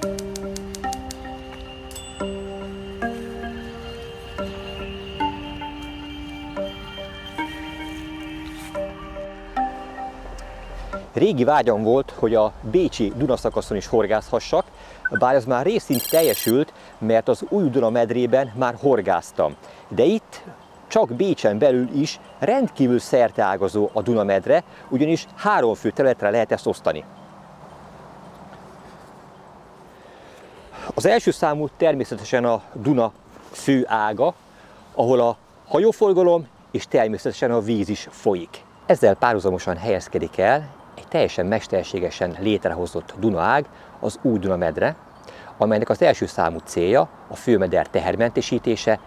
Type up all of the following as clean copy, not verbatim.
Régi vágyam volt, hogy a bécsi Duna-szakaszon is horgászhassak, bár ez már részint teljesült, mert az Új-Duna medrében már horgáztam. De itt csak Bécsen belül is rendkívül szerteágazó a Duna medre, ugyanis 3 fő területre lehet ezt osztani. Az első számú természetesen a Duna fő ága, ahol a hajóforgalom és természetesen a víz is folyik. Ezzel párhuzamosan helyezkedik el egy teljesen mesterségesen létrehozott Dunaág, az Új-Duna medre, amelynek az első számú célja a főmeder tehermentesítése,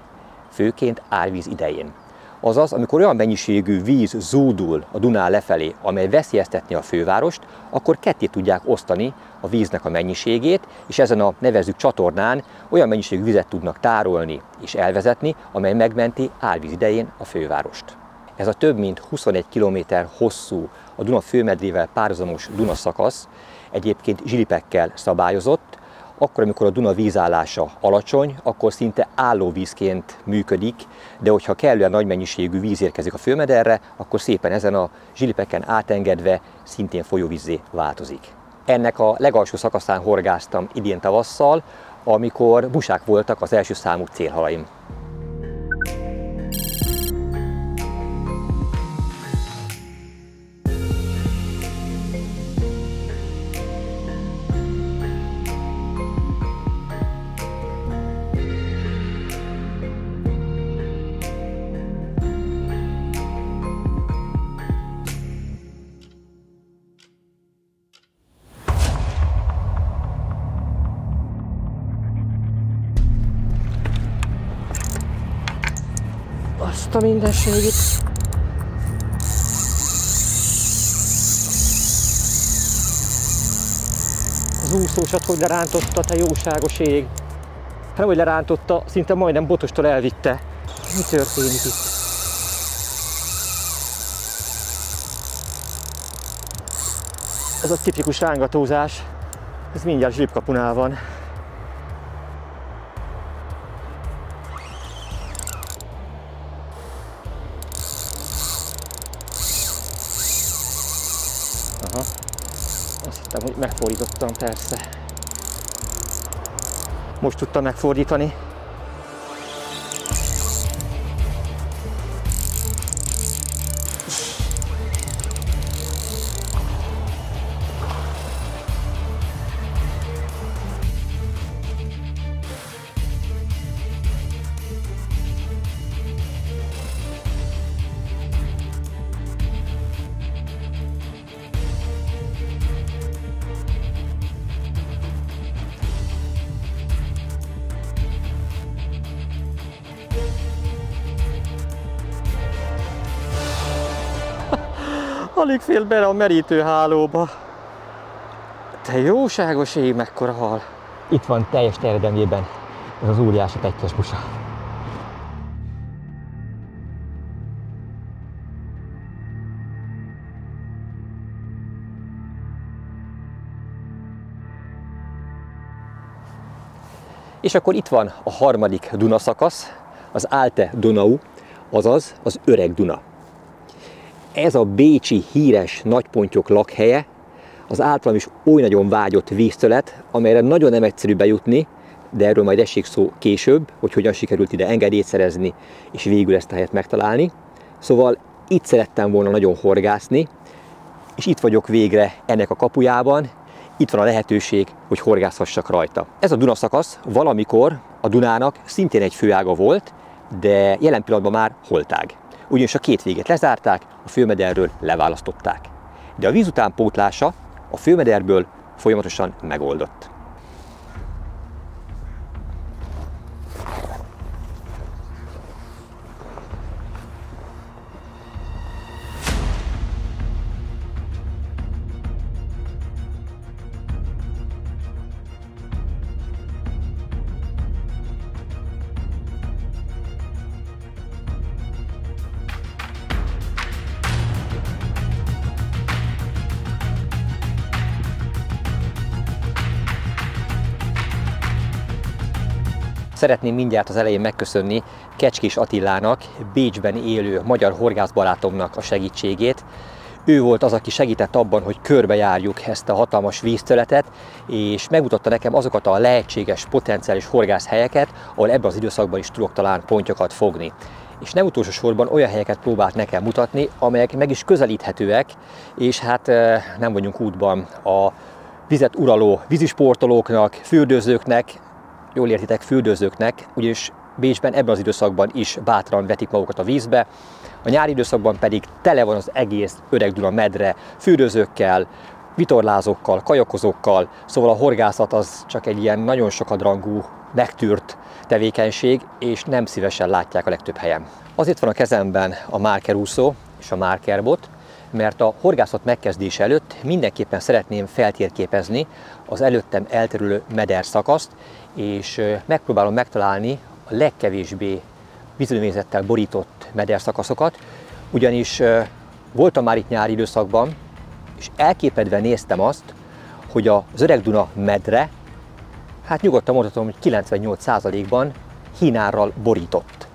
főként árvíz idején. Azaz, amikor olyan mennyiségű víz zúdul a Dunán lefelé, amely veszélyeztetni a fővárost, akkor ketté tudják osztani a víznek a mennyiségét, és ezen a nevezzük csatornán olyan mennyiségű vizet tudnak tárolni és elvezetni, amely megmenti árvíz idején a fővárost. Ez a több mint 21 km hosszú, a Duna főmedrével párhuzamos Duna szakasz egyébként zsilipekkel szabályozott. Akkor, amikor a Duna vízállása alacsony, akkor szinte állóvízként működik, de hogyha kellően nagy mennyiségű víz érkezik a főmederre, akkor szépen ezen a zsilipeken átengedve szintén folyóvízzé változik. Ennek a legalsó szakaszán horgáztam idén tavasszal, amikor busák voltak az első számú célhalaim. Azt a mindenségit! Az úszósat hogy lerántotta, te jóságos ég! Nem, hogy lerántotta, szinte majdnem botostól elvitte. Mi történik itt? Ez a tipikus rángatózás. Ez mindjárt zsilipkapunál van. Aha. Azt hittem, hogy megfordítottam, persze. Most tudtam megfordítani. Alig fél bele a merítőhálóba. Te jóságos ég, mekkora hal! Itt van teljes terjedelmében ez az óriási pettyes busa. És akkor itt van a harmadik Duna szakasz, az Alte Donau, azaz az Öreg Duna. Ez a bécsi híres nagypontyok lakhelye, az általam is oly nagyon vágyott víztölet, amelyre nagyon nem egyszerű bejutni, de erről majd esik szó később, hogy hogyan sikerült ide engedélyt szerezni, és végül ezt a helyet megtalálni. Szóval itt szerettem volna nagyon horgászni, és itt vagyok végre ennek a kapujában, itt van a lehetőség, hogy horgászhassak rajta. Ez a Duna szakasz valamikor a Dunának szintén egy főága volt, de jelen pillanatban már holtág. Ugyanis a két végét lezárták, a főmederről leválasztották. De a víz utánpótlása a főmederből folyamatosan megoldott. Szeretném mindjárt az elején megköszönni Kecskés Attilának, Bécsben élő magyar horgászbarátomnak a segítségét. Ő volt az, aki segített abban, hogy körbejárjuk ezt a hatalmas vízterületet, és megmutatta nekem azokat a lehetséges, potenciális horgászhelyeket, ahol ebben az időszakban is tudok talán pontyokat fogni. És nem utolsó sorban olyan helyeket próbált nekem mutatni, amelyek meg is közelíthetőek, és hát nem vagyunk útban a vizet uraló vízisportolóknak, fürdőzőknek, jól értitek, fürdőzőknek, ugyanis Bécsben ebben az időszakban is bátran vetik magukat a vízbe, a nyári időszakban pedig tele van az egész Öreg-Duna medre fürdőzőkkel, vitorlázókkal, kajakozókkal, szóval a horgászat az csak egy ilyen nagyon sokadrangú, megtűrt tevékenység, és nem szívesen látják a legtöbb helyen. Azért van a kezemben a márkerúszó és a márkerbot, mert a horgászat megkezdése előtt mindenképpen szeretném feltérképezni az előttem elterülő mederszakaszt, és megpróbálom megtalálni a legkevésbé vízülményzettel borított mederszakaszokat, ugyanis voltam már itt nyári időszakban, és elképedve néztem azt, hogy az Öreg-Duna medre, hát nyugodtan mondhatom, hogy 98%-ban hínárral borított.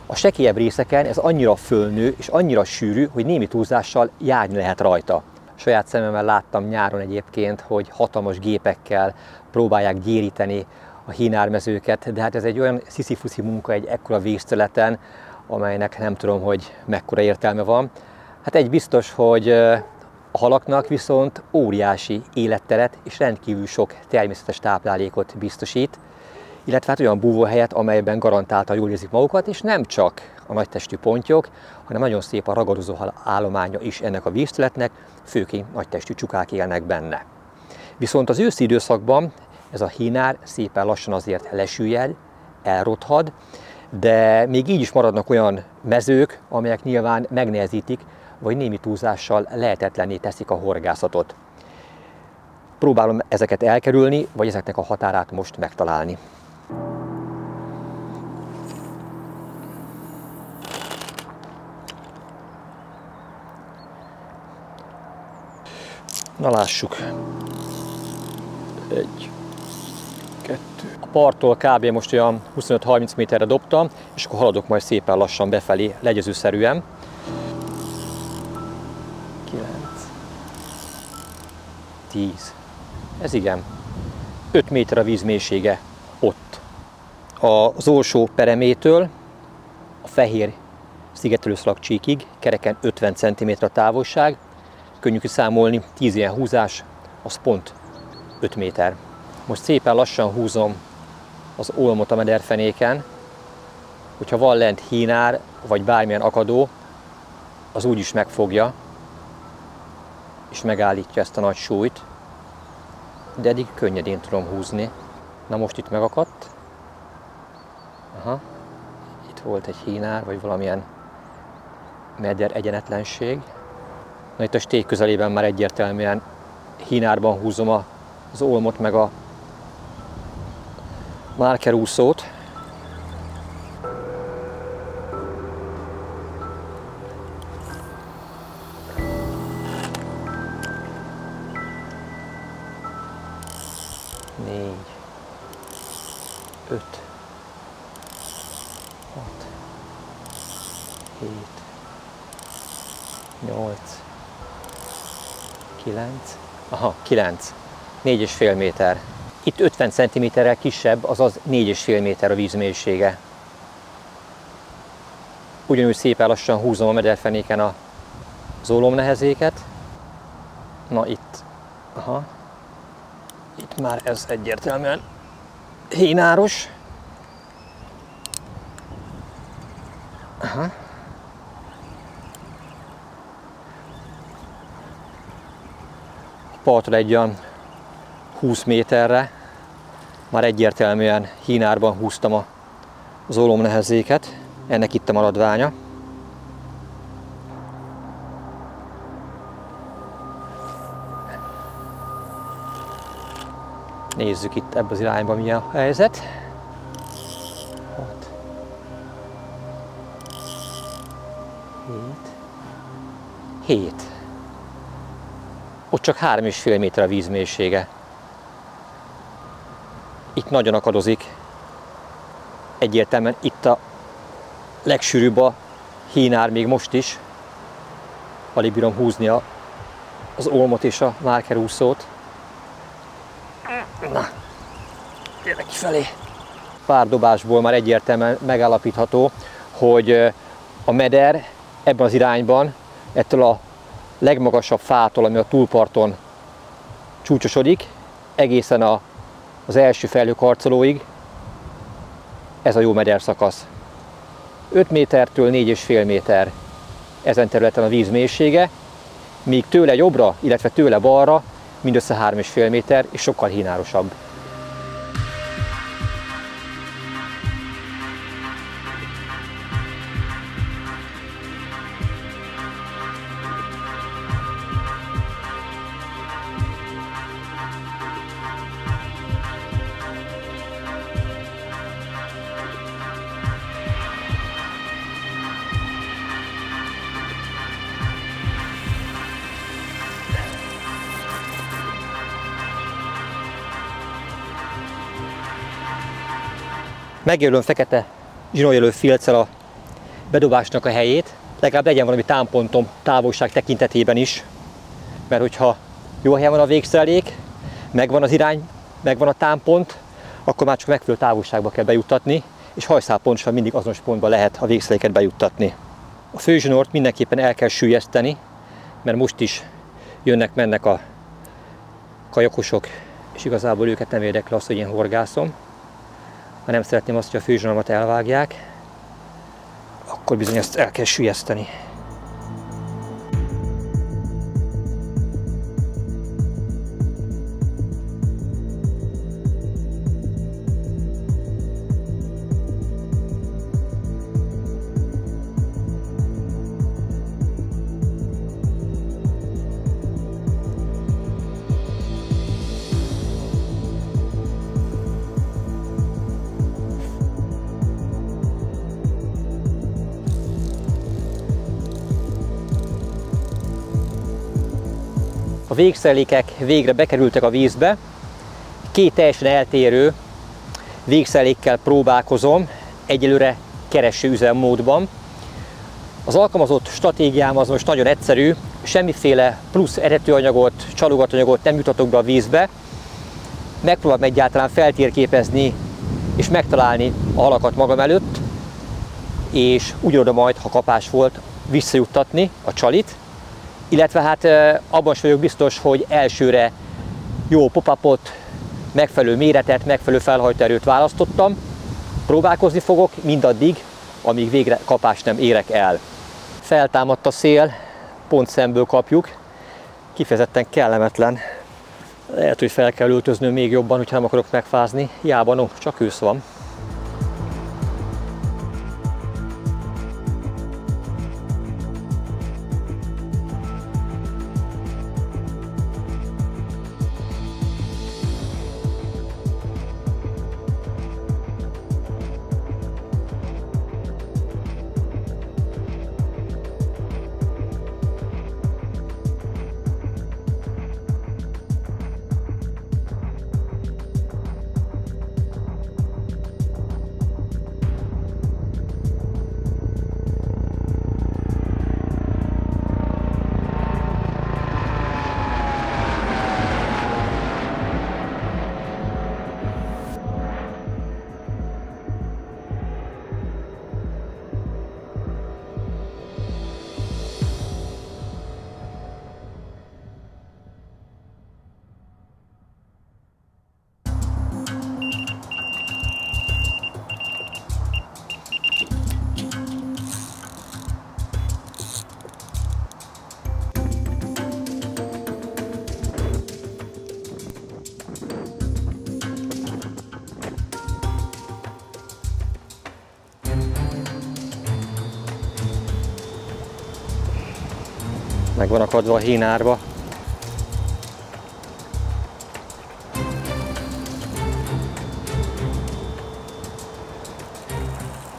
A sekélyebb részeken ez annyira fölnő és annyira sűrű, hogy némi túlzással járni lehet rajta. Saját szememmel láttam nyáron egyébként, hogy hatalmas gépekkel próbálják gyéríteni a hínármezőket, de hát ez egy olyan sziszifuszi munka egy ekkora vízterületen, amelynek nem tudom, hogy mekkora értelme van. Hát egy biztos, hogy a halaknak viszont óriási életteret és rendkívül sok természetes táplálékot biztosít, illetve hát olyan búvóhelyet, amelyben garantáltan jól érzik magukat, és nem csak a nagytestű pontyok, hanem nagyon szép a ragadozó állománya is ennek a vízterületnek, főként nagytestű csukák élnek benne. Viszont az őszi időszakban ez a hínár szépen lassan azért lesüllyed, elrothad, de még így is maradnak olyan mezők, amelyek nyilván megnehezítik, vagy némi túlzással lehetetlenné teszik a horgászatot. Próbálom ezeket elkerülni, vagy ezeknek a határát most megtalálni. Na lássuk. 1, 2. A parttól kb. Most olyan 25-30 méterre dobtam, és akkor haladok majd szépen lassan befelé, legyezőszerűen. 9. 10. Ez igen. 5 méter a víz mélysége ott. Az Orsó peremétől a Fehér szigetelőszalagcsíkig kereken 50 cm a távolság. Könnyű kiszámolni, 10 ilyen húzás, az pont 5 méter. Most szépen lassan húzom az olmot a mederfenéken, hogyha van lent hínár, vagy bármilyen akadó, az úgyis megfogja, és megállítja ezt a nagy súlyt, de eddig könnyedén tudom húzni. Na most itt megakadt. Aha. Itt volt egy hínár, vagy valamilyen meder egyenetlenség. Na itt a sték közelében már egyértelműen hínárban húzom az olmot, meg a márkerúszót. Négy, 5, 6, 7, 8, 9, aha, 9, 4,5 méter. Itt 50 cm-rel kisebb, azaz 4,5 méter a vízmélysége. Ugyanúgy szépen lassan húzom a mederfenéken az ólomnehezéket. Na itt, aha, itt már ez egyértelműen hínáros. Aha. A parttól egy olyan 20 méterre már egyértelműen hínárban húztam az ólomnehezéket, ennek itt a maradványa. Nézzük itt ebbe az irányba, mi a helyzet. 6, 7. Ott csak 3,5 méter a vízmélysége. Itt nagyon akadozik. egyértelműen itt a legsűrűbb a hínár még most is. Alig bírom húzni az olmot és a márkerúszót. Na, tényleg kifelé. Pár dobásból már egyértelműen megállapítható, hogy a meder ebben az irányban, ettől a legmagasabb fától, ami a túlparton csúcsosodik, egészen az első felhőkarcolóig, ez a jó meder szakasz. 5 métertől 4,5 méter ezen területen a víz mélysége, míg tőle jobbra, illetve tőle balra mindössze 3,5 méter és sokkal hínárosabb. Megjelölöm fekete zsinórjelölő filccel a bedobásnak a helyét, legalább legyen valami támpontom távolság tekintetében is, mert hogyha jó helyen van a végszerelék, megvan az irány, megvan a támpont, akkor már csak megfelelő távolságba kell bejuttatni, és hajszál pontosan mindig azonos pontba lehet a végszereléket bejuttatni. A főzsinort mindenképpen el kell süllyeszteni, mert most is jönnek-mennek a kajakosok, és igazából őket nem érdekli az, hogy én horgászom. Ha nem szeretném azt, hogy a főzsinomat elvágják, akkor bizony ezt el kell süllyeszteni. A végszerelékek végre bekerültek a vízbe. Két teljesen eltérő végszerelékkel próbálkozom, egyelőre kereső üzemmódban. Az alkalmazott stratégiám az most nagyon egyszerű, semmiféle plusz eredetőanyagot, csalogatóanyagot nem jutatok be a vízbe. Megpróbálom egyáltalán feltérképezni és megtalálni a halakat magam előtt, és ugyanoda majd, ha kapás volt, visszajuttatni a csalit. Illetve hát abban is vagyok biztos, hogy elsőre jó pop-upot, megfelelő méretet, megfelelő felhajtóerőt választottam. Próbálkozni fogok mindaddig, amíg végre kapást nem érek el. Feltámadt a szél, pont szemből kapjuk. Kifejezetten kellemetlen. Lehet, hogy fel kell öltöznöm még jobban, hogyha nem akarok megfázni. Hiába, no, csak ősz van. Meg van akadva a hínárba.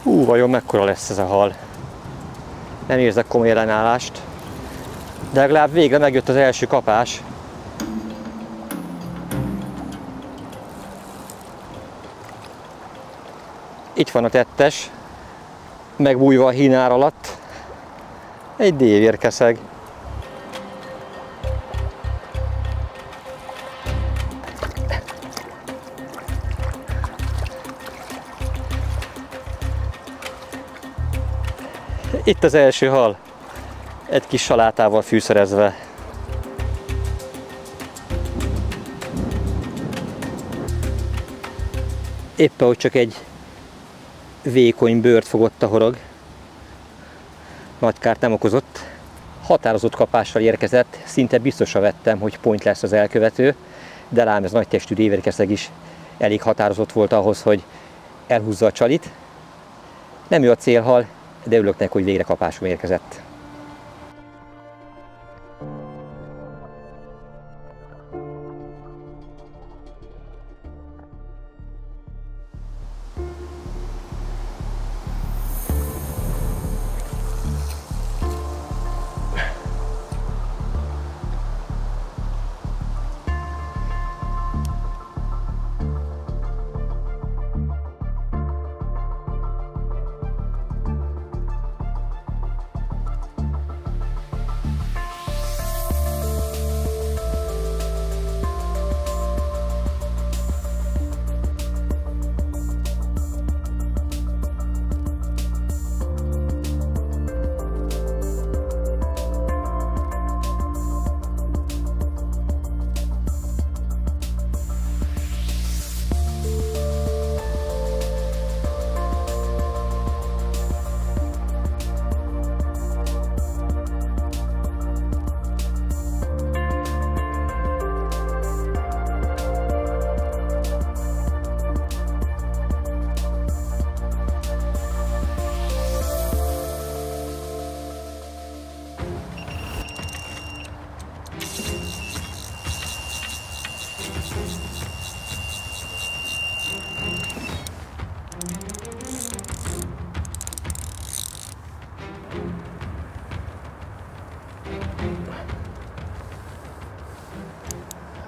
Vajon mekkora lesz ez a hal? Nem érzek komoly ellenállást, de legalább végre megjött az első kapás. Itt van a tettes, megbújva a hínár alatt. Egy dévérkeszeg. Itt az első hal, egy kis salátával fűszerezve. Éppen, hogy csak egy vékony bőrt fogott a horog, nagy kárt nem okozott. Határozott kapással érkezett, szinte biztosra vettem, hogy pont lesz az elkövető, de lám ez nagy testű dévérkeszeg is elég határozott volt ahhoz, hogy elhúzza a csalit. Nem ő a célhal, de örülök neki, hogy végre kapásom érkezett.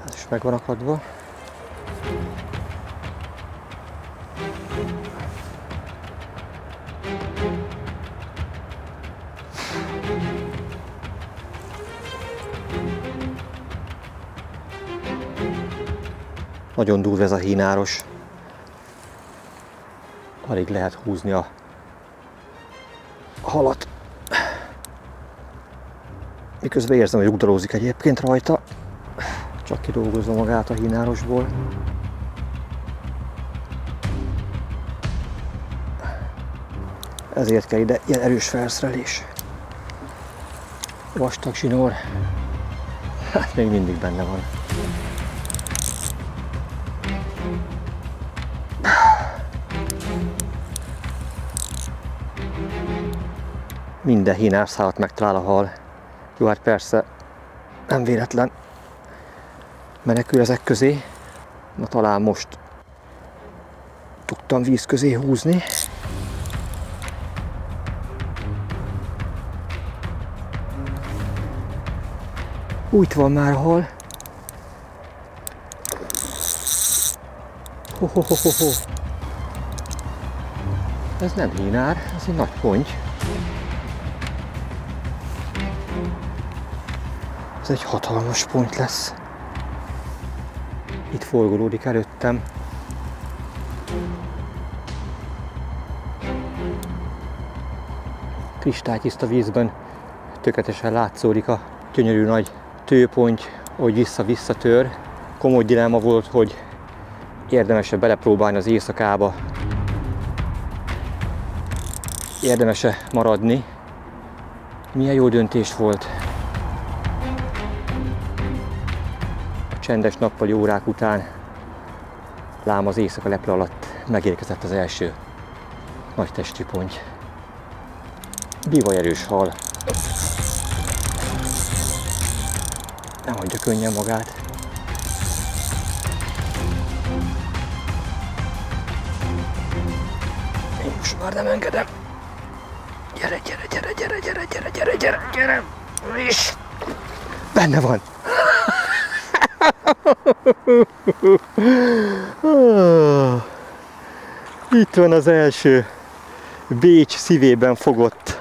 Ez is meg van akadva. Nagyon durva ez a hínáros. Alig lehet húzni a halat. Miközben érzem, hogy rugdalózik egyébként rajta. Csak kidolgozza magát a hínárosból. Ezért kell ide ilyen erős felszerelés. Vastag zsinór. Hát még mindig benne van. Minden hínárszálat megtalál a hal. Jó, hát persze nem véletlen menekül ezek közé. Na talán most tudtam víz közé húzni. Úgy van már a hal. Ho. Ez nem hínár, ez egy nagy ponty. Ez egy hatalmas ponty lesz. Itt forgolódik előttem. Kristálytiszta vízben tökéletesen látszódik a gyönyörű nagy tőponty, hogy vissza-vissza tör. Komoly dilemma volt, hogy érdemes-e belepróbálni az éjszakába. Érdemes-e maradni. Milyen jó döntés volt. A csendes nappali órák után, lám az éjszaka leple alatt megérkezett az első nagy testű ponty. Bivaj erős hal. Nem hagyja könnyen magát. Én most már nem engedem. Gyere! És benne van. Itt van az első Bécs szívében fogott,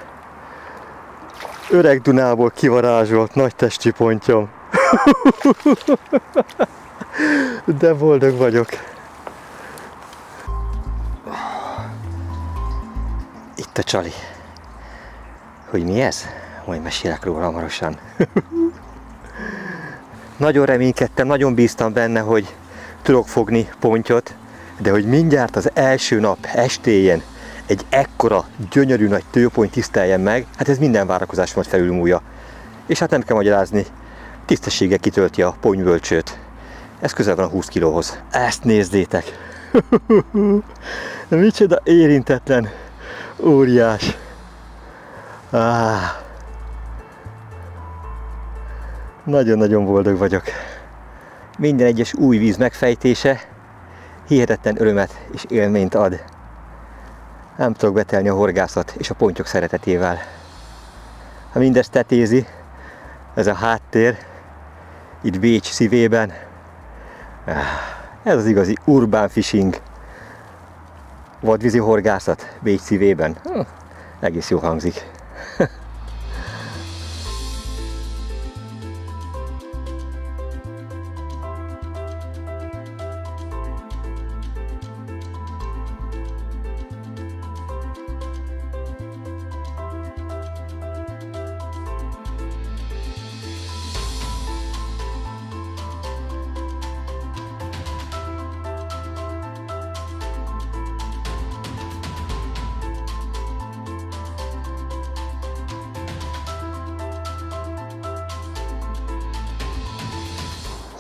Öreg Dunából kivarázsolt nagy testi pontyom. De boldog vagyok. Itt a csali. Hogy mi ez? Majd mesélek róla hamarosan. Nagyon reménykedtem, nagyon bíztam benne, hogy tudok fogni pontyot, de hogy mindjárt az első nap estéjén egy ekkora, gyönyörű nagy tőpont tiszteljen meg, hát ez minden várakozásomat felülmúlja. És hát nem kell magyarázni, tisztességgel kitölti a ponybölcsőt. Ez közel van a 20 kilóhoz. Ezt nézzétek! Micsoda érintetlen óriás! Nagyon-nagyon boldog vagyok. Minden egyes új víz megfejtése hihetetlen örömet és élményt ad. Nem tudok betelni a horgászat és a pontyok szeretetével. Ha mindezt tetézi, ez a háttér, itt Bécs szívében, ez az igazi urban fishing, vadvízi horgászat Bécs szívében. Egész jó hangzik.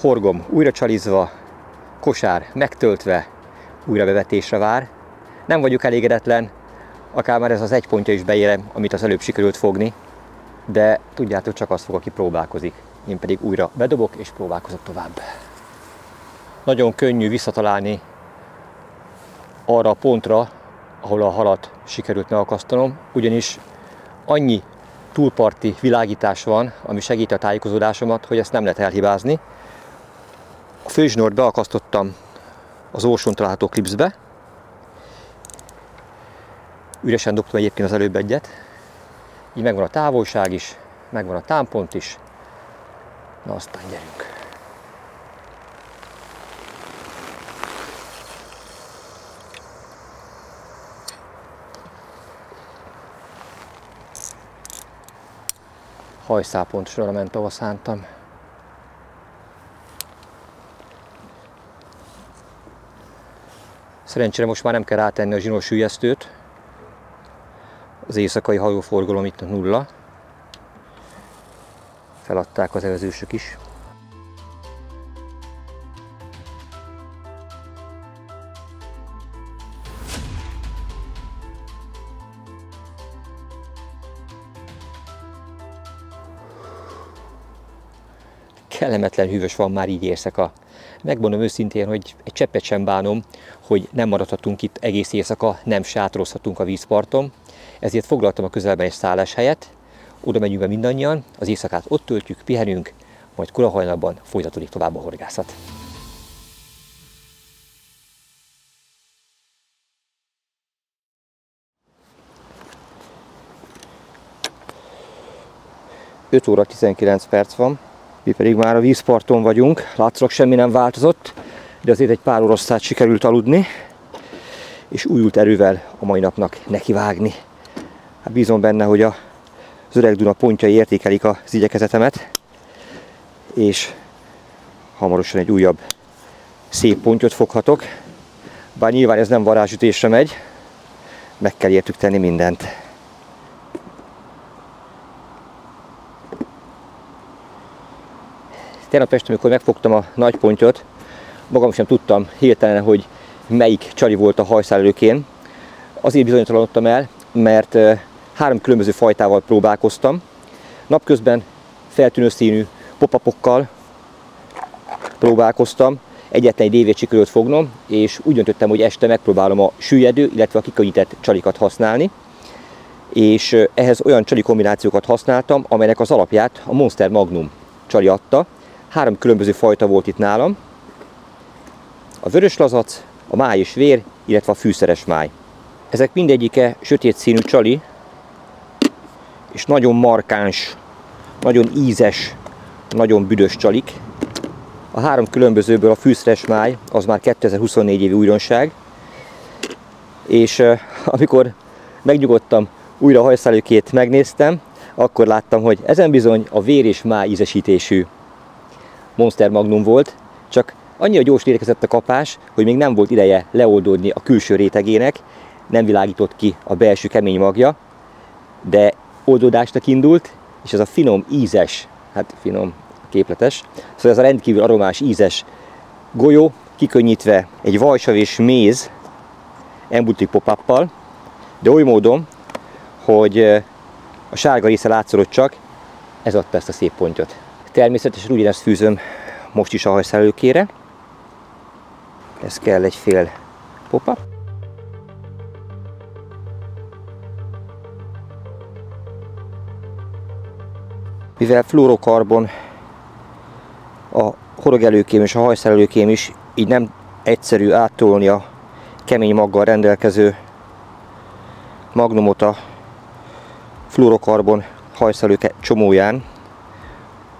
Horgom újra csalizva, kosár megtöltve, újra bevetésre vár. Nem vagyok elégedetlen, akár már ez az egy pontja is beérem, amit az előbb sikerült fogni, de tudjátok, csak az fog, aki próbálkozik. Én pedig újra bedobok és próbálkozok tovább. Nagyon könnyű visszatalálni arra a pontra, ahol a halat sikerült megakasztanom, ugyanis annyi túlparti világítás van, ami segíti a tájékozódásomat, hogy ezt nem lehet elhibázni. A főzsinort beakasztottam az orsón található klipszbe. Üresen dobtam egyébként az előbb egyet. Így megvan a távolság is, megvan a támpont is. Na aztán gyerünk! Hajszál pontosan ment, ahol szántam. Szerencsére most már nem kell rátenni a zsinór süllyesztőt. Az éjszakai hajóforgalom itt nulla. Feladták az evezősök is. Kellemetlen hűvös van már így éjszaka. Megmondom őszintén, hogy egy cseppet sem bánom, hogy nem maradhatunk itt egész éjszaka, nem sátorozhatunk a vízparton. Ezért foglaltam a közelben egy szálláshelyet, oda megyünk be mindannyian, az éjszakát ott töltjük, pihenünk, majd kora hajnalban folytatódik tovább a horgászat. Öt óra 19 perc van, mi pedig már a vízparton vagyunk, látszólag semmi nem változott, de azért egy pár oroszlát sikerült aludni, és újult erővel a mai napnak nekivágni. Hát bízom benne, hogy az Öreg Duna pontjai értékelik az igyekezetemet, és hamarosan egy újabb szép pontyot foghatok. Bár nyilván ez nem varázsütésre megy, meg kell értük tenni mindent. Tegnap este, amikor megfogtam a nagy pontyot, magam sem tudtam hirtelen, hogy melyik csali volt a hajszálelőkén. Azért bizonytalanodtam el, mert 3 különböző fajtával próbálkoztam. Napközben feltűnő színű pop-upokkal próbálkoztam, egyetlen egy évét sikerült fognom, és úgy döntöttem, hogy este megpróbálom a süllyedő, illetve a kikönnyített csalikat használni. És ehhez olyan csali kombinációkat használtam, amelynek az alapját a Monster Magnum csali adta. 3 különböző fajta volt itt nálam. A vörös lazac, a máj és vér, illetve a fűszeres máj. Ezek mindegyike sötét színű csali, és nagyon markáns, nagyon ízes, nagyon büdös csalik. A 3 különbözőből a fűszeres máj az már 2024 évi újdonság, és amikor megnyugodtam, újra a hajszálőkét megnéztem, akkor láttam, hogy ezen bizony a vér és máj ízesítésű Monster Magnum volt, csak annyira gyors érkezett a kapás, hogy még nem volt ideje leoldódni a külső rétegének, nem világított ki a belső kemény magja, de oldódásnak indult, és ez a finom, ízes, hát finom, képletes, szóval ez a rendkívül aromás, ízes golyó, kikönnyítve egy vajsav és méz embutlik pop-uppal, de oly módon, hogy a sárga része látszódott csak, ez adta ezt a szép pontot. Természetesen ugyanezt fűzöm most is a hajszálőkére. Ez kell egy fél pop-up. Mivel fluorokarbon a horogelőkém és a hajszálőkém is, így nem egyszerű áttolni a kemény maggal rendelkező magnumot a fluorokarbon hajszálőke csomóján.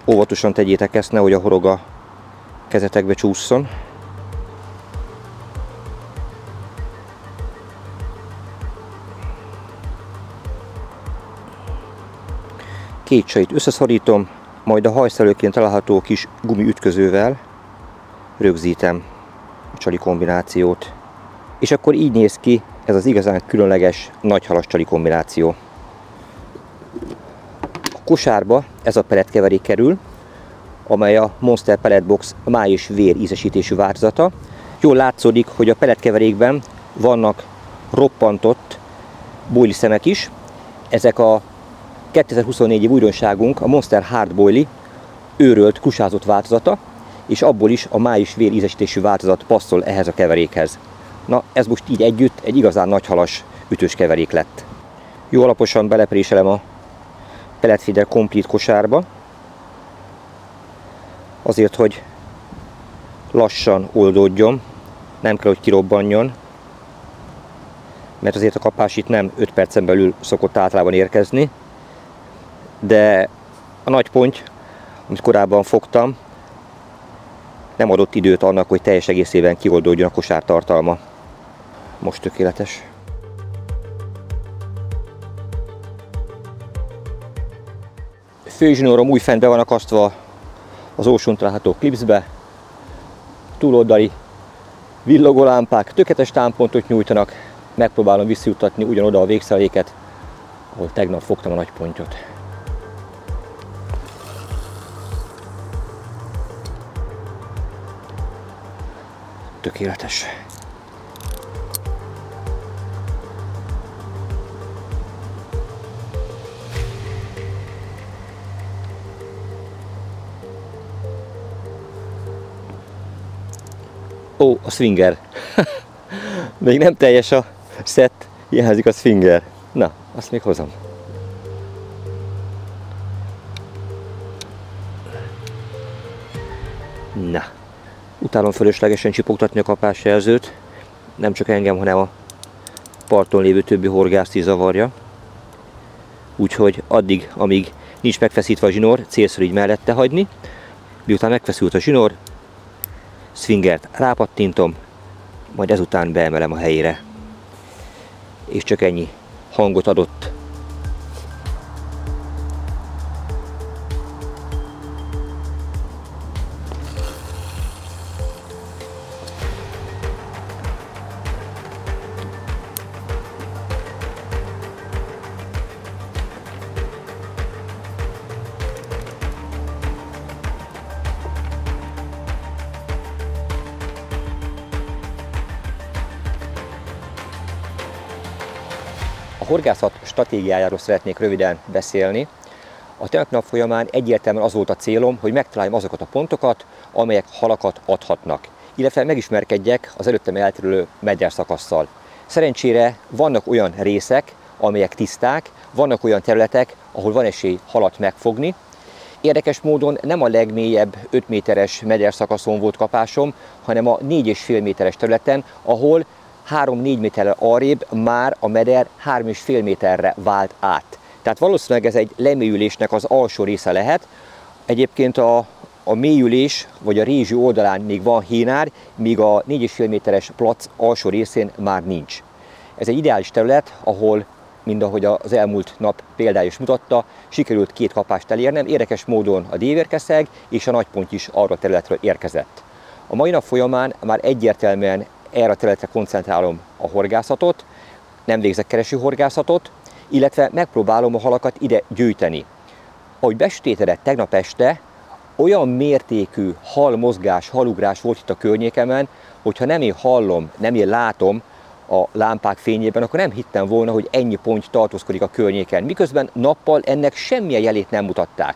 Óvatosan tegyétek ezt, nehogy a horog a kezetekbe csúszson. Két csait összeszorítom, majd a hajszálőként található kis gumiütközővel rögzítem a csali kombinációt. És akkor így néz ki ez az igazán különleges nagyhalas csali kombináció. A kosárba ez a pelletkeverék kerül, amely a Monster Pellet Box máj és vér ízesítésű változata. Jól látszódik, hogy a pelletkeverékben vannak roppantott boilie szemek is. Ezek a 2024 év újdonságunk, a Monster Hard Boilie őrölt, krusázott változata, és abból is a máj és vér ízesítésű változat passzol ehhez a keverékhez. Na, ez most így együtt egy igazán nagyhalas ütős keverék lett. Jó alaposan belepréselem a Pellet Feeder Complete kosárba, azért, hogy lassan oldódjon, nem kell, hogy kirobbanjon, mert azért a kapás itt nem 5 percen belül szokott általában érkezni, de a nagy ponty, amit korábban fogtam, nem adott időt annak, hogy teljes egészében kioldódjon a kosár tartalma. Most tökéletes. Főzsinórom újfent be van akasztva az Ocean található klipsbe. Túloldali villogólámpák tökéletes támpontot nyújtanak. Megpróbálom visszajutatni ugyanoda a végszeléket, ahol tegnap fogtam a nagy pontyot. Tökéletes. Ó, a swinger. Még nem teljes a set, hiányzik a swinger. Na, azt még hozom. Na, utálom fölöslegesen csipogtatni a kapásjelzőt. Nem csak engem, hanem a parton lévő többi horgászt is zavarja. Úgyhogy addig, amíg nincs megfeszítve a zsinór, célszerű így mellette hagyni. Miután megfeszült a zsinór, swingert rápattintom, majd ezután beemelem a helyére. És csak ennyi hangot adott. A horgászat stratégiájáról szeretnék röviden beszélni. A tegnap nap folyamán egyértelműen az volt a célom, hogy megtaláljam azokat a pontokat, amelyek halakat adhatnak, illetve megismerkedjek az előttem elterülő medres szakasszal. Szerencsére vannak olyan részek, amelyek tiszták, vannak olyan területek, ahol van esély halat megfogni, Érdekes módon nem a legmélyebb 5 méteres mederszakaszon volt kapásom, hanem a 4,5 méteres területen, ahol 3-4 méterrel arrébb már a meder 3,5 méterre vált át. Tehát valószínűleg ez egy lemélyülésnek az alsó része lehet. Egyébként a mélyülés vagy a rézsű oldalán még van hénár, míg a 4,5 méteres plac alsó részén már nincs. Ez egy ideális terület, ahol, mind ahogy az elmúlt nap példája is mutatta, sikerült 2 kapást elérnem. Érdekes módon a dévérkeszeg és a nagyponty is arra a területről érkezett. A mai nap folyamán már egyértelműen erre a területre koncentrálom a horgászatot, nem végzek kereső horgászatot, illetve megpróbálom a halakat ide gyűjteni. Ahogy besütétedett tegnap este, olyan mértékű halmozgás, halugrás volt itt a környékemen, hogyha nem én hallom, nem én látom a lámpák fényében, akkor nem hittem volna, hogy ennyi ponty tartózkodik a környéken, miközben nappal ennek semmilyen jelét nem mutatták.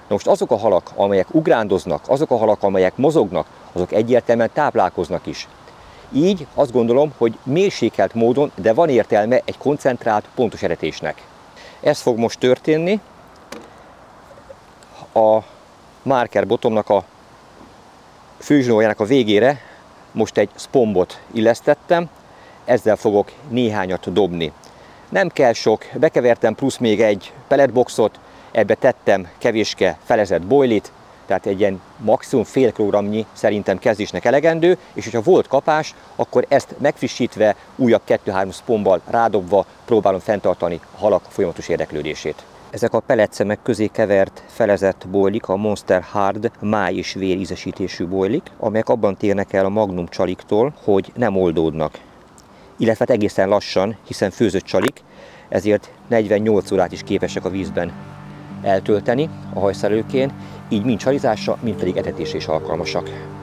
Na most azok a halak, amelyek ugrándoznak, azok a halak, amelyek mozognak, azok egyértelműen táplálkoznak is. Így azt gondolom, hogy mérsékelt módon, de van értelme egy koncentrált, pontos etetésnek. Ez fog most történni. A marker botomnak a főzsinórjának a végére most egy spombot illesztettem, ezzel fogok néhányat dobni. Nem kell sok, bekevertem plusz még egy pelletboxot, ebbe tettem kevéske felezett bojlit, tehát egy ilyen maximum fél kilogramnyi szerintem kezdésnek elegendő, és hogyha volt kapás, akkor ezt megfrissítve, újabb 2-3 spombbal rádobva próbálom fenntartani a halak folyamatos érdeklődését. Ezek a pelletszemek közé kevert felezett bojlik, a Monster Hard máj és vér ízesítésű bojlik, amelyek abban térnek el a Magnum csaliktól, hogy nem oldódnak. Illetve egészen lassan, hiszen főzött csalik, ezért 48 órát is képesek a vízben eltölteni a hajszerelőkén, így mind csalizásra, mind pedig etetésre is alkalmasak.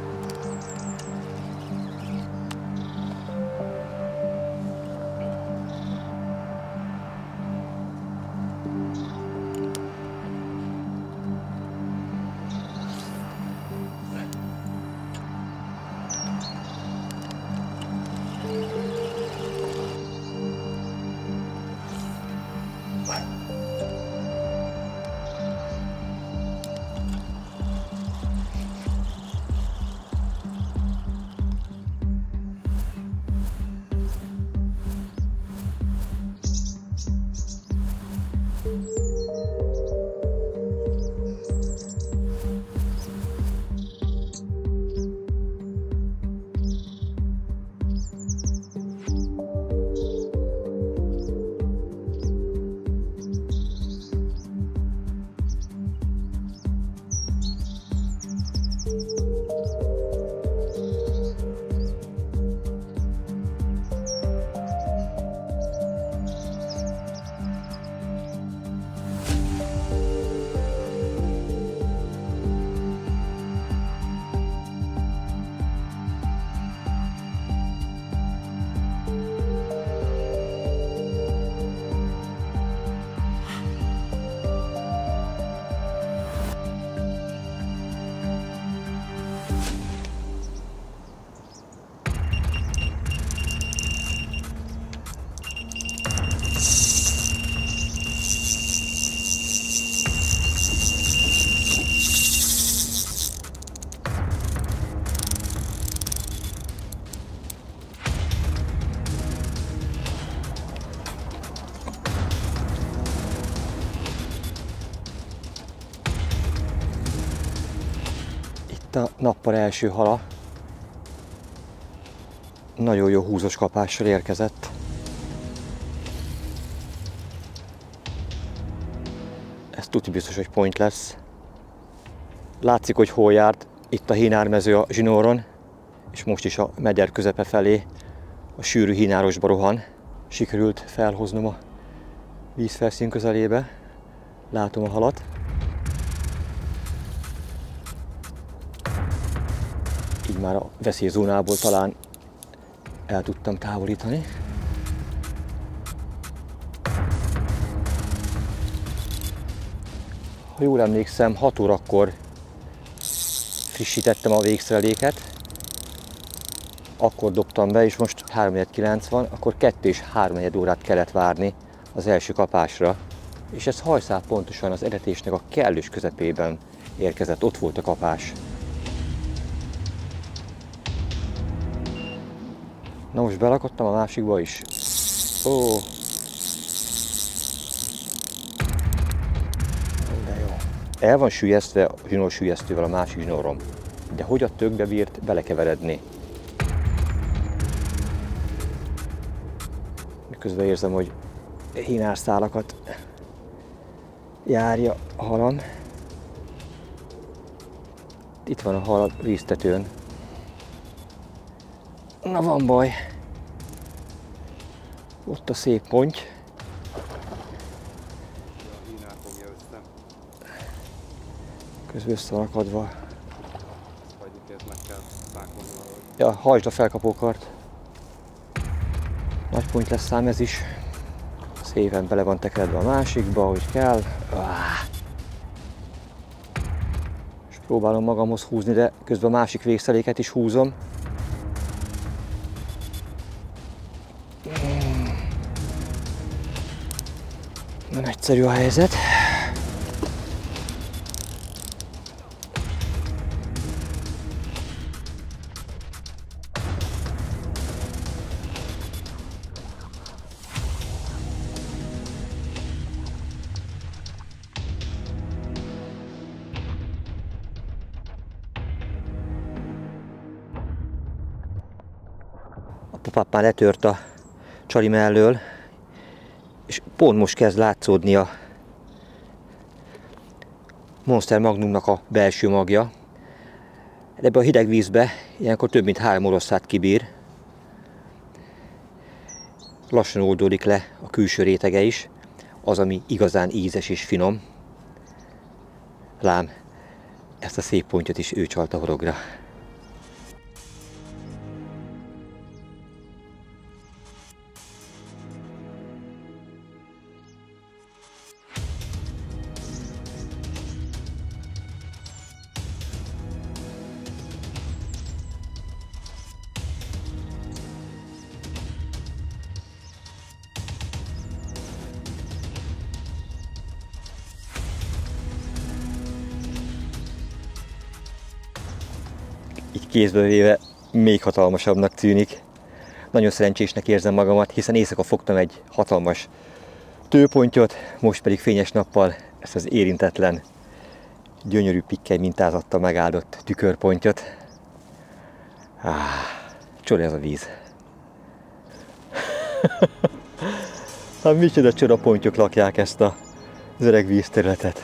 A nappal első hala nagyon jó húzós kapással érkezett. Ez tuti biztos, hogy point lesz. Látszik, hogy hol járt itt a hínármező a zsinóron, és most is a meder közepe felé a sűrű hínárosba rohan. Sikerült felhoznom a vízfelszín közelébe. Látom a halat. Így már a veszélyzónából talán el tudtam távolítani. Ha jól emlékszem, 6 órakor frissítettem a végszereléket, akkor dobtam be, és most 3:90 van, akkor 2 és 3 órát kellett várni az első kapásra. És ez hajszál pontosan az etetésnek a kellős közepében érkezett, ott volt a kapás. Na most belakadtam a másikba is. Ó. De jó. El van süllyesztve a zsinórsüllyesztővel a másik zsinórom. De hogy a tökbe bírt belekeveredni? Miközben érzem, hogy hínárszálakat járja a halam. Itt van a hal a víztetőn. Na van baj. Ott a szép ponty. Közben össze van akadva. Ja, hajtsd a felkapókart. Nagy ponty lesz szám ez is. Szépen bele van tekeredve a másikba, ahogy kell. És próbálom magamhoz húzni, de közben a másik végszeléket is húzom. Nem egyszerű a helyzet. A papáp már letört a csali mellől, és pont most kezd látszódni a Monster Magnumnak a belső magja. Ebbe a hideg vízbe ilyenkor több mint 3 oroszlát kibír. Lassan oldódik le a külső rétege is, az, ami igazán ízes és finom. Lám, ezt a szép pontyot is ő csalta horogra. Így kézbe véve még hatalmasabbnak tűnik. Nagyon szerencsésnek érzem magamat, hiszen éjszaka fogtam egy hatalmas tőpontyot, most pedig fényes nappal ezt az érintetlen, gyönyörű pikkely mintázattal megáldott tükörpontyot. Csodás ez a víz. Hát micsoda csodapontyok lakják ezt az öreg vízterületet.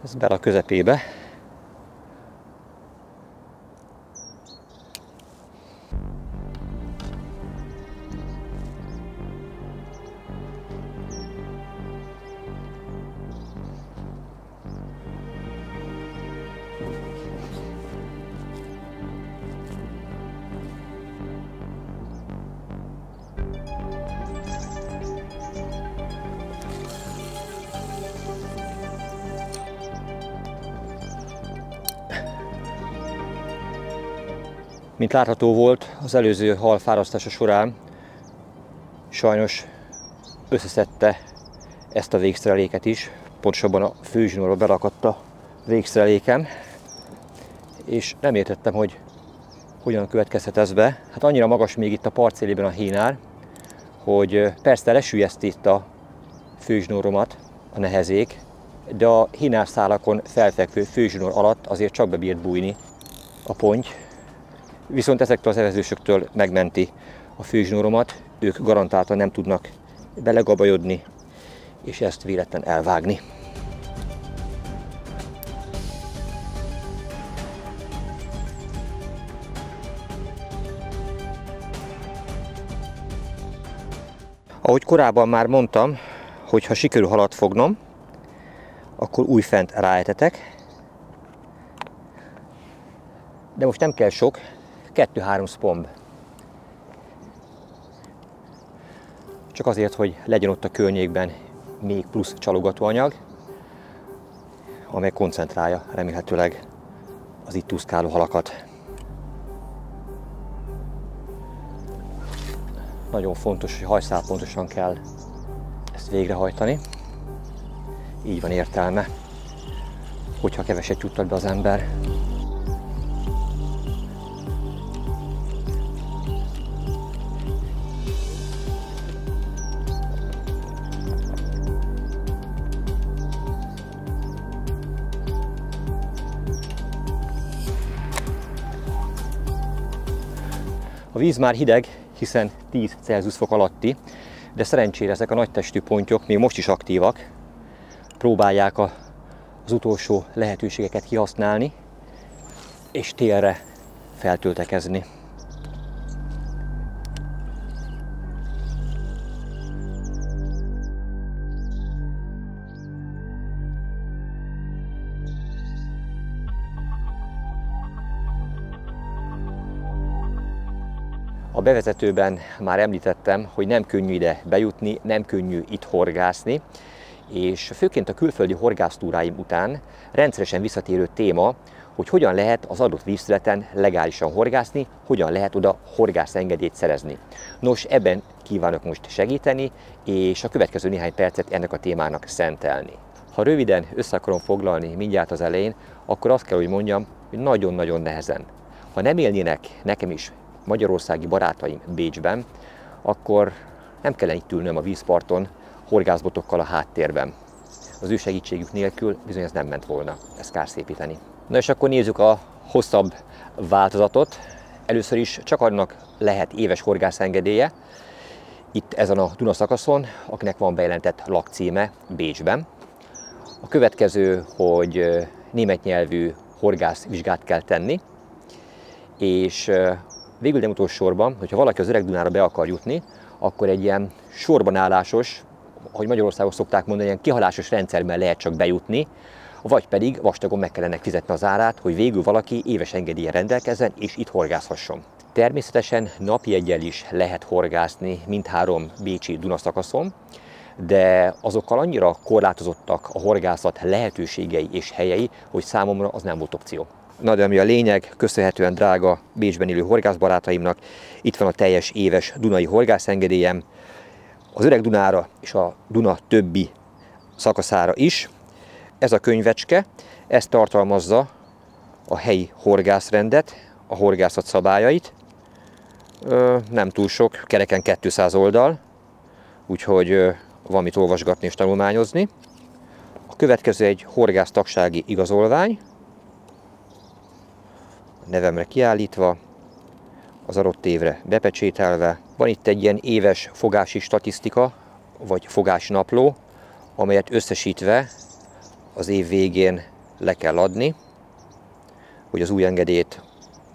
Ez bele a közepébe. Mint látható volt az előző hal fárasztása során, sajnos összeszedte ezt a végszereléket is, pontosabban a főzsinórba belakadt a végszerelékem, és nem értettem, hogy hogyan következhet ez be. Hát annyira magas még itt a partszélében a hínár, hogy persze lesüllyeszti itt a főzsinóromat a nehezék, de a hínárszálakon felfekvő főzsinór alatt azért csak bebírt bújni a ponty. Viszont ezektől az evezősöktől megmenti a főzsinóromat, ők garantáltan nem tudnak belegabajodni, és ezt véletlen elvágni. Ahogy korábban már mondtam, hogy ha sikerül halat fognom, akkor újfent ráetetek. De most nem kell sok, 2-3 szpomb. Csak azért, hogy legyen ott a környékben még plusz csalogatóanyag, amely koncentrálja remélhetőleg az itt úszkáló halakat. Nagyon fontos, hogy hajszálpontosan kell ezt végrehajtani. Így van értelme, hogyha keveset juttat be az ember. A víz már hideg, hiszen 10 Celsius fok alatti, de szerencsére ezek a nagy testű pontyok még most is aktívak. Próbálják az utolsó lehetőségeket kihasználni, és télre feltöltekezni. A bevezetőben már említettem, hogy nem könnyű ide bejutni, nem könnyű itt horgászni, és főként a külföldi horgásztúráim után rendszeresen visszatérő téma, hogy hogyan lehet az adott vízterületen legálisan horgászni, hogyan lehet oda horgászengedélyt szerezni. Nos, ebben kívánok most segíteni, és a következő néhány percet ennek a témának szentelni. Ha röviden össze akarom foglalni mindjárt az elején, akkor azt kell, hogy mondjam, hogy nagyon-nagyon nehezen. Ha nem élnének nekem is magyarországi barátaim Bécsben, akkor nem kellene itt ülnöm a vízparton horgászbotokkal a háttérben. Az ő segítségük nélkül bizony ez nem ment volna, ezt kár szépíteni. Na és akkor nézzük a hosszabb változatot. Először is csak annak lehet éves horgászengedélye, itt ezen a Duna szakaszon, akinek van bejelentett lakcíme Bécsben. A következő, hogy német nyelvű horgászvizsgát kell tenni, és végül nem utolsó sorban, hogyha valaki az Öreg-Dunára be akar jutni, akkor egy ilyen sorban állásos, ahogy Magyarországon szokták mondani, ilyen kihalásos rendszerben lehet csak bejutni, vagy pedig vastagon meg kellene fizetni az árát, hogy végül valaki éves engedéllyel rendelkezzen és itt horgászhasson. Természetesen napjeggyel is lehet horgászni mindhárom bécsi Duna szakaszon, de azokkal annyira korlátozottak a horgászat lehetőségei és helyei, hogy számomra az nem volt opció. Na de ami a lényeg, köszönhetően drága Bécsben élő horgászbarátaimnak, itt van a teljes éves dunai horgászengedélyem, az Öreg-Dunára és a Duna többi szakaszára is. Ez a könyvecske, ez tartalmazza a helyi horgászrendet, a horgászat szabályait. Nem túl sok, kereken 200 oldal, úgyhogy van mit olvasgatni és tanulmányozni. A következő egy horgásztagsági igazolvány, a nevemre kiállítva, az adott évre bepecsételve. Van itt egy ilyen éves fogási statisztika, vagy fogásnapló, amelyet összesítve az év végén le kell adni, hogy az új engedélyt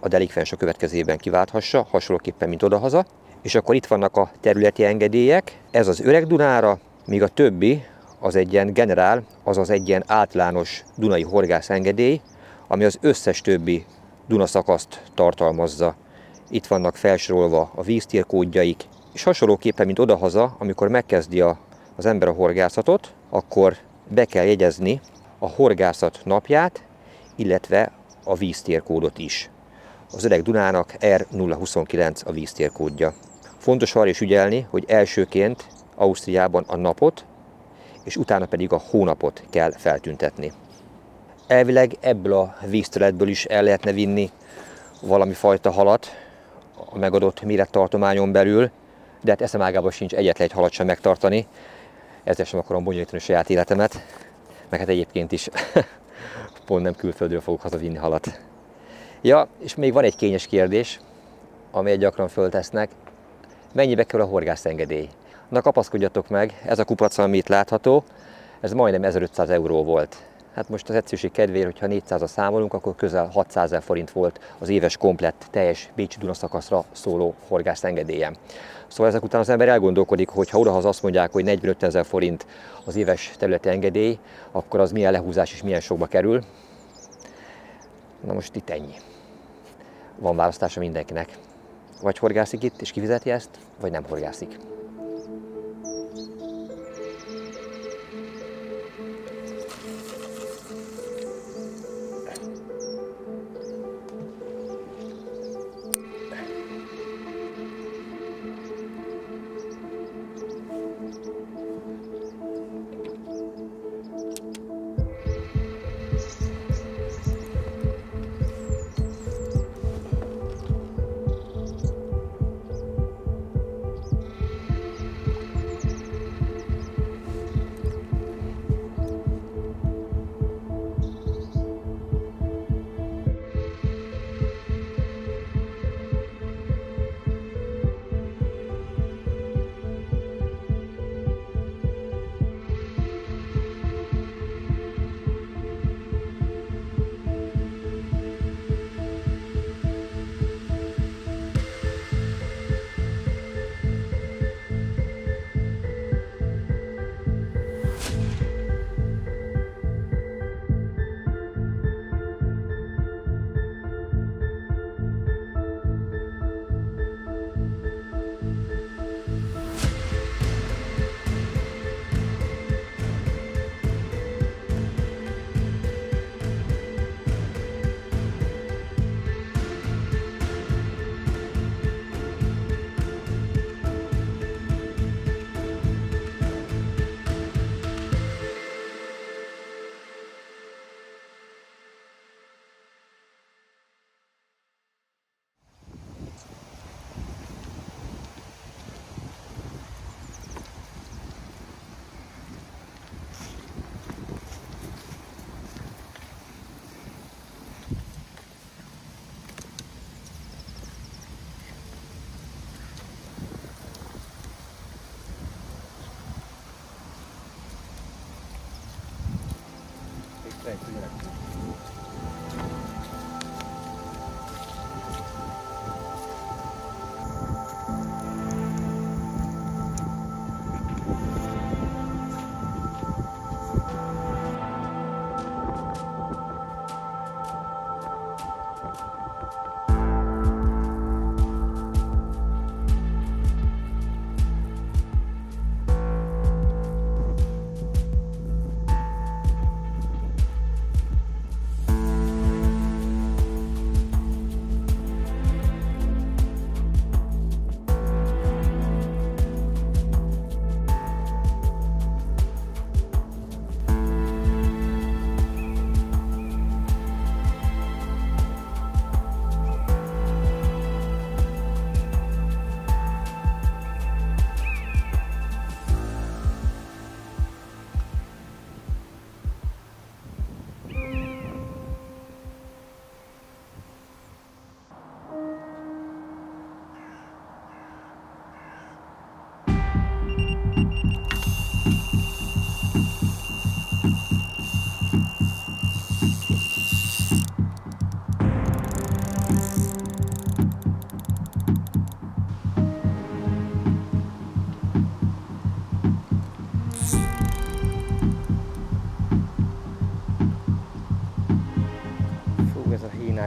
a delikvens a következő évben kiválthassa, hasonlóképpen, mint odahaza. És akkor itt vannak a területi engedélyek, ez az Öreg-Dunára, míg a többi az egy ilyen generál, azaz egy ilyen általános dunai horgászengedély, ami az összes többi Duna szakaszt tartalmazza. Itt vannak felsorolva a víztérkódjaik, és hasonlóképpen, mint odahaza, amikor megkezdi az ember a horgászatot, akkor be kell jegyezni a horgászat napját, illetve a víztérkódot is. Az Öreg-Dunának R029 a víztérkódja. Fontos arra is ügyelni, hogy elsőként Ausztriában a napot, és utána pedig a hónapot kell feltüntetni. Elvileg ebből a vízterületből is el lehetne vinni valami fajta halat a megadott mérettartományon belül, de hát eszemágában sincs egyetlen egy halat sem megtartani. Ezzel sem akarom bonyolítani a saját életemet, meg hát egyébként is pont nem külföldről fogok hazavinni halat. Ja, és még van egy kényes kérdés, amelyet gyakran föltesznek. Mennyibe kerül a horgászengedély? Na kapaszkodjatok meg, ez a kupac, ami itt látható, ez majdnem 1500 euró volt. Hát most az egyszerűség kedvéért, hogyha 400-ra számolunk, akkor közel 600 000 forint volt az éves komplett, teljes Bécsi-Duna szakaszra szóló horgászengedélyem. Szóval ezek után az ember elgondolkodik, hogy ha odahaza azt mondják, hogy 45 000 forint az éves területi engedély, akkor az milyen lehúzás és milyen sokba kerül. Na most itt ennyi. Van választása mindenkinek. Vagy horgászik itt és kifizeti ezt, vagy nem horgászik.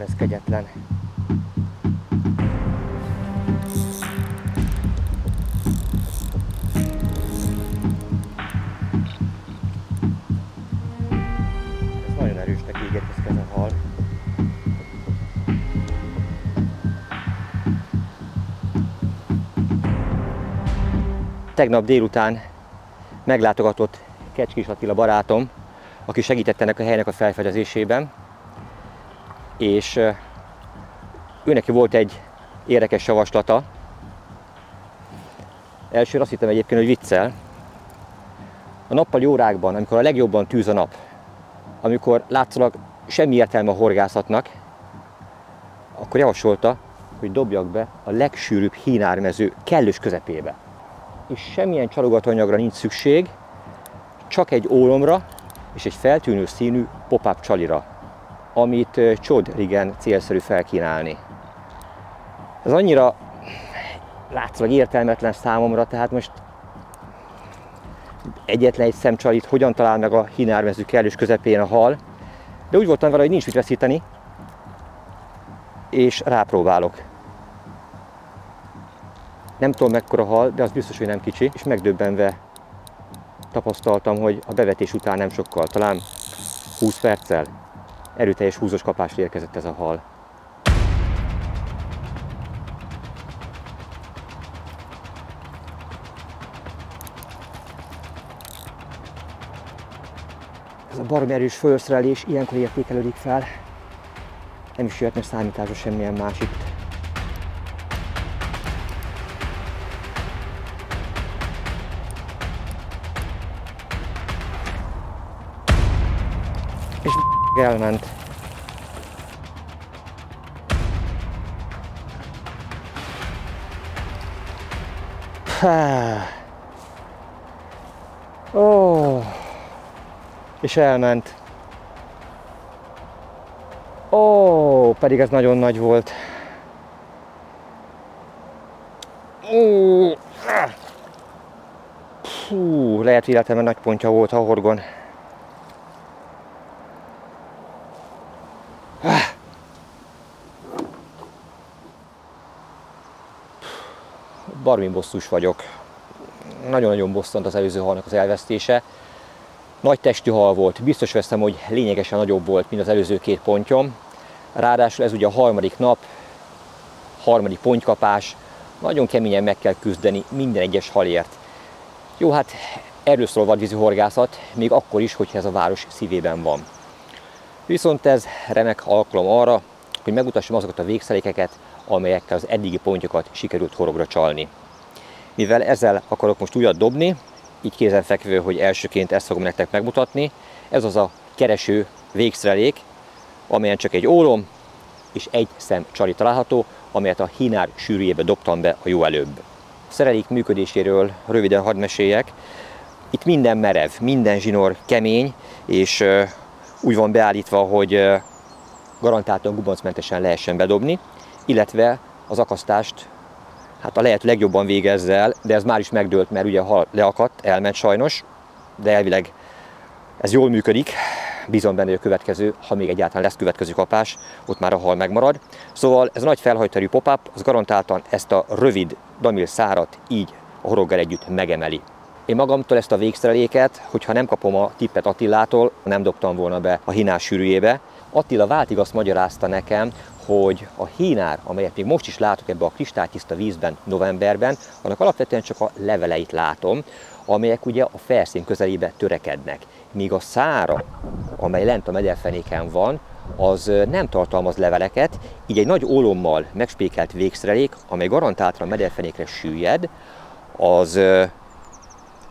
Ez kegyetlen. Ez nagyon erősnek ígérkezik ez a hal. Tegnap délután meglátogatott Kecskés Attila barátom, aki segített ennek a helynek a felfedezésében, és őneki volt egy érdekes javaslata. Elsőre azt hittem egyébként, hogy viccel. A nappali órákban, amikor a legjobban tűz a nap, amikor látszólag semmi értelme a horgászatnak, akkor javasolta, hogy dobjak be a legsűrűbb hínármező kellős közepébe. és semmilyen csalogatóanyagra nincs szükség, csak egy ólomra és egy feltűnő színű pop-up csalira, amit csodrigen célszerű felkínálni. Ez annyira látszólag értelmetlen számomra, tehát most egyetlen egy szemcsalit hogyan talál meg a hínármező kellős közepén a hal, de úgy voltam vele, hogy nincs mit veszíteni, és rápróbálok. Nem tudom mekkora hal, de az biztos, hogy nem kicsi, és megdöbbenve tapasztaltam, hogy a bevetés után nem sokkal, talán 20 perccel erőteljes húzós kapásra érkezett ez a hal. Ez a baromi erős felszerelés ilyenkor értékelődik fel. Nem is jöhetne számításra semmilyen más itt. És elment. Oh. És elment. Ó, pedig ez nagyon nagy volt. Fú, lehet, hogy életemben nagy pontja volt a horgon. Baromi bosszús vagyok. Nagyon-nagyon bosszant az előző halnak az elvesztése. Nagy testű hal volt, biztos veszem, hogy lényegesen nagyobb volt, mint az előző két pontyom. Ráadásul ez ugye a harmadik nap, harmadik pontkapás, nagyon keményen meg kell küzdeni minden egyes halért. Jó, hát erről szól a vadvízi horgászat, még akkor is, hogyha ez a város szívében van. Viszont ez remek alkalom arra, hogy megmutassam azokat a végszerékeket, amelyekkel az eddigi pontyokat sikerült horogra csalni. Mivel ezzel akarok most újat dobni, így kézenfekvő, hogy elsőként ezt fogom nektek megmutatni. Ez az a kereső végszerelék, amelyen csak egy ólom és egy szem csali található, amelyet a hínár sűrűjébe dobtam be a jó előbb. A szerelék működéséről röviden hadd meséljek. Itt minden merev, minden zsinór kemény, és úgy van beállítva, hogy garantáltan gubancmentesen lehessen bedobni, illetve az akasztást hát a lehető legjobban végezze el, de ez már is megdőlt, mert ugye a hal leakadt, elment sajnos, de elvileg ez jól működik. Bízom benne, hogy a következő, ha még egyáltalán lesz következő kapás, ott már a hal megmarad. Szóval ez a nagy felhajterű pop-up, az garantáltan ezt a rövid damil szárat így a horoggal együtt megemeli. Én magamtól ezt a végszereléket, hogyha nem kapom a tippet Attilától, nem dobtam volna be a hínár sűrűjébe. Attila váltig azt magyarázta nekem, hogy a hínár, amelyet még most is látok ebbe a kristálytiszta vízben novemberben, annak alapvetően csak a leveleit látom, amelyek ugye a felszín közelébe törekednek. Míg a szára, amely lent a mederfenéken van, az nem tartalmaz leveleket, így egy nagy ólommal megspékelt végszerelék, amely garantáltan a mederfenékre süllyed, az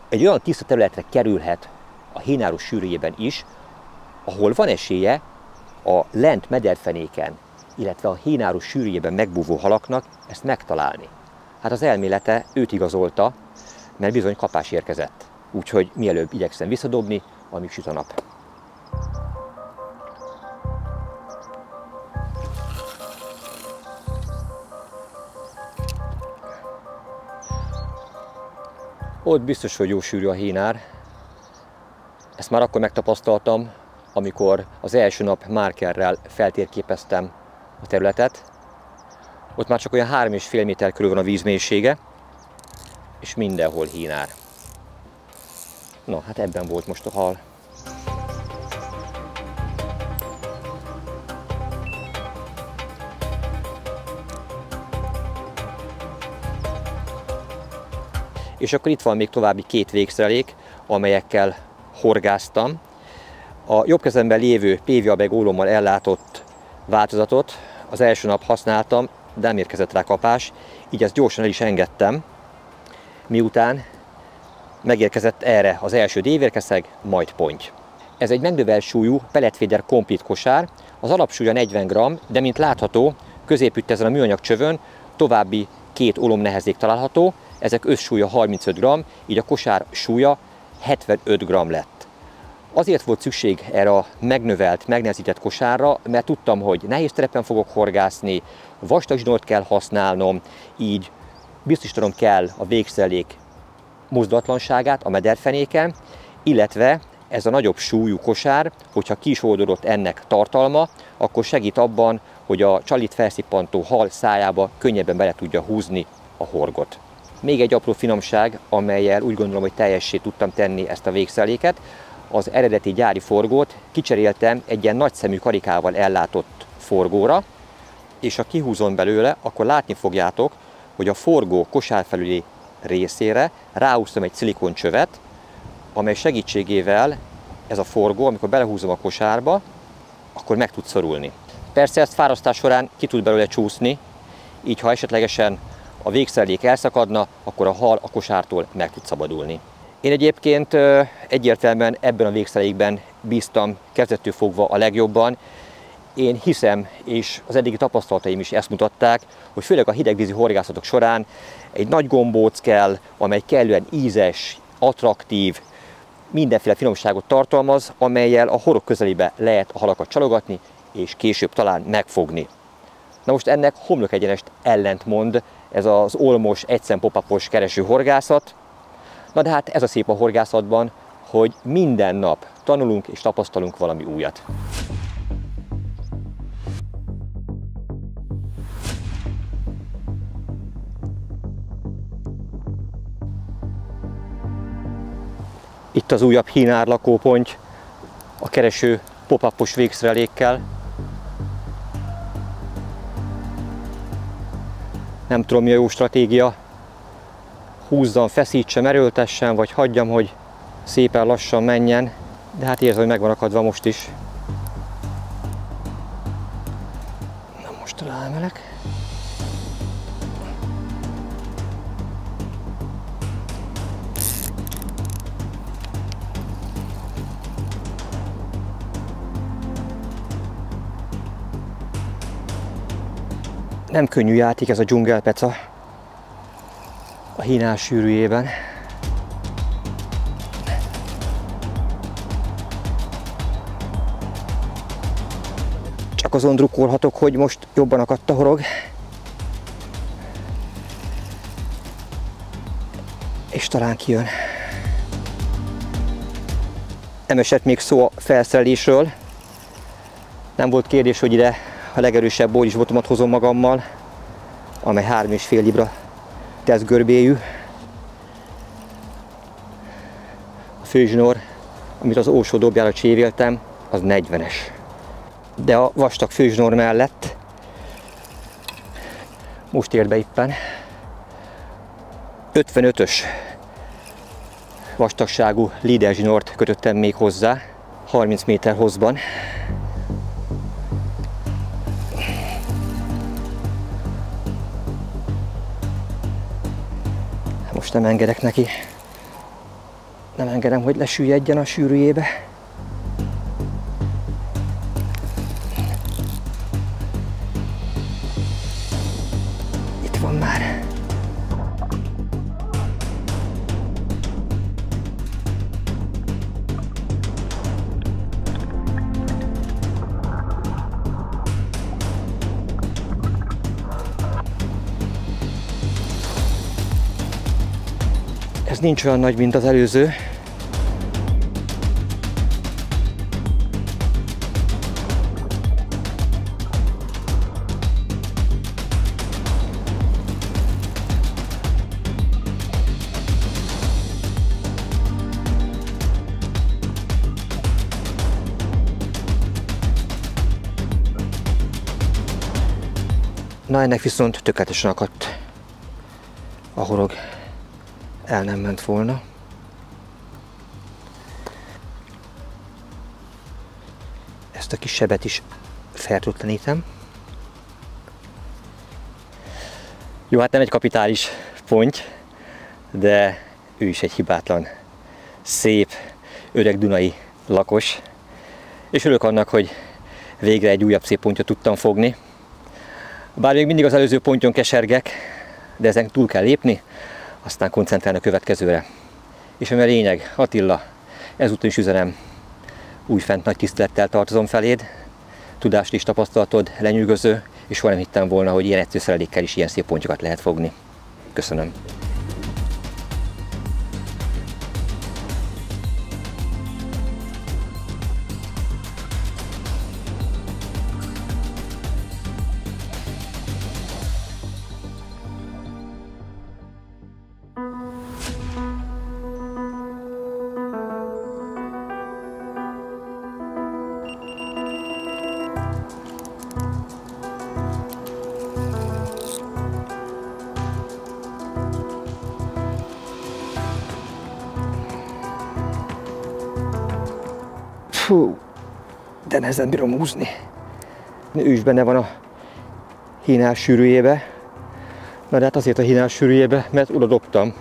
egy olyan tiszta területre kerülhet a hínáros sűrűjében is, ahol van esélye a lent mederfenéken, illetve a hínáros sűrűjében megbúvó halaknak ezt megtalálni. Hát az elmélete őt igazolta, mert bizony kapás érkezett. Úgyhogy mielőbb igyekszem visszadobni, amíg süt a nap. Ott biztos, hogy jó sűrű a hínár. Ezt már akkor megtapasztaltam, amikor az első nap márkerrel feltérképeztem a területet. Ott már csak olyan 3,5 méter körül van a vízmélysége, és mindenhol hínár. Na, hát ebben volt most a hal. És akkor itt van még további két végszerelék, amelyekkel horgáztam. A jobb kezemben lévő PVA-bag ólommal ellátott változatot az első nap használtam, de nem érkezett rá kapás, így ezt gyorsan el is engedtem, miután megérkezett erre az első dévérkeszeg, majd ponty. Ez egy megnövelt súlyú pelletféder komplet kosár, az alapsúlya 40 g, de mint látható, középütt ezen a műanyag csövön további két ólomnehezék található, ezek összsúlya 35 g, így a kosár súlya 75 g lett. Azért volt szükség erre a megnövelt, megnehezített kosárra, mert tudtam, hogy nehéz terepen fogok horgászni, vastag zsinort kell használnom, így biztosítanom kell a végszerelék mozdulatlanságát a mederfenéken, illetve ez a nagyobb súlyú kosár, hogyha ki is oldódott ennek tartalma, akkor segít abban, hogy a csalit felszippantó hal szájába könnyebben bele tudja húzni a horgot. Még egy apró finomság, amellyel úgy gondolom, hogy teljessé tudtam tenni ezt a végszereléket, az eredeti gyári forgót kicseréltem egy ilyen nagyszemű karikával ellátott forgóra, és ha kihúzom belőle, akkor látni fogjátok, hogy a forgó kosár felüli részére ráhúztam egy szilikoncsövet, amely segítségével ez a forgó, amikor belehúzom a kosárba, akkor meg tud szorulni. Persze ezt fárasztás során ki tud belőle csúszni, így ha esetlegesen a végszerelék elszakadna, akkor a hal a kosártól meg tud szabadulni. Én egyébként egyértelműen ebben a végszerelékben bíztam kezdettől fogva a legjobban. Én hiszem, és az eddigi tapasztalataim is ezt mutatták, hogy főleg a hidegvízi horgászatok során egy nagy gombóc kell, amely kellően ízes, attraktív, mindenféle finomságot tartalmaz, amellyel a horog közelébe lehet a halakat csalogatni, és később talán megfogni. Na most ennek homlok egyenest ellentmond ez az olmos, egyszem pop-upos kereső horgászat. Na de hát ez a szép a horgászatban, hogy minden nap tanulunk és tapasztalunk valami újat. Itt az újabb hínár lakóponty a kereső pop-upos végszerelékkel. Nem tudom, mi a jó stratégia. Húzzam, feszítsem, erőltessem, vagy hagyjam, hogy szépen lassan menjen. De hát érzem, hogy meg van akadva most is. Na most ráemelek. Nem könnyű játék ez a dzsungelpeca a hínás sűrűjében. Csak azon drukkolhatok, hogy most jobban akadt a horog. És talán kijön. Nem esett még szó a felszerelésről. Nem volt kérdés, hogy ide a legerősebb bólisbotomat hozom magammal, amely 3,5 libra tesztgörbélyű. A főzsinór, amit az Ósó dobjára csévéltem, az 40-es. De a vastag főzsinór mellett most ért be éppen 55-ös vastagságú líder zsinort kötöttem még hozzá, 30 méter hosszban. Most nem engedek neki. Nem engedem, hogy lesüllyedjen a sűrűjébe. Itt van már. Ez nincs olyan nagy, mint az előző. Na, ennek viszont tökéletesen akadt a horog. El nem ment volna. Ezt a kis sebet is fertőtlenítem. Jó, hát nem egy kapitális ponty, de ő is egy hibátlan, szép, öreg dunai lakos. És örülök annak, hogy végre egy újabb szép pontyot tudtam fogni. Bár még mindig az előző pontyon kesergek, de ezen túl kell lépni. aztán koncentrálni a következőre. És ami a lényeg, Attila, ezúttal is üzenem, újfent nagy tisztelettel tartozom feléd, tudást és tapasztalatod lenyűgöző, és soha nem hittem volna, hogy ilyen egyszerű szerelékkel is ilyen szép pontyokat lehet fogni. Köszönöm. Fú, de nehezen bírom húzni. Ő is benne van a hínál sűrűjébe. Na de hát azért a hínál sűrűjébe, mert oda dobtam.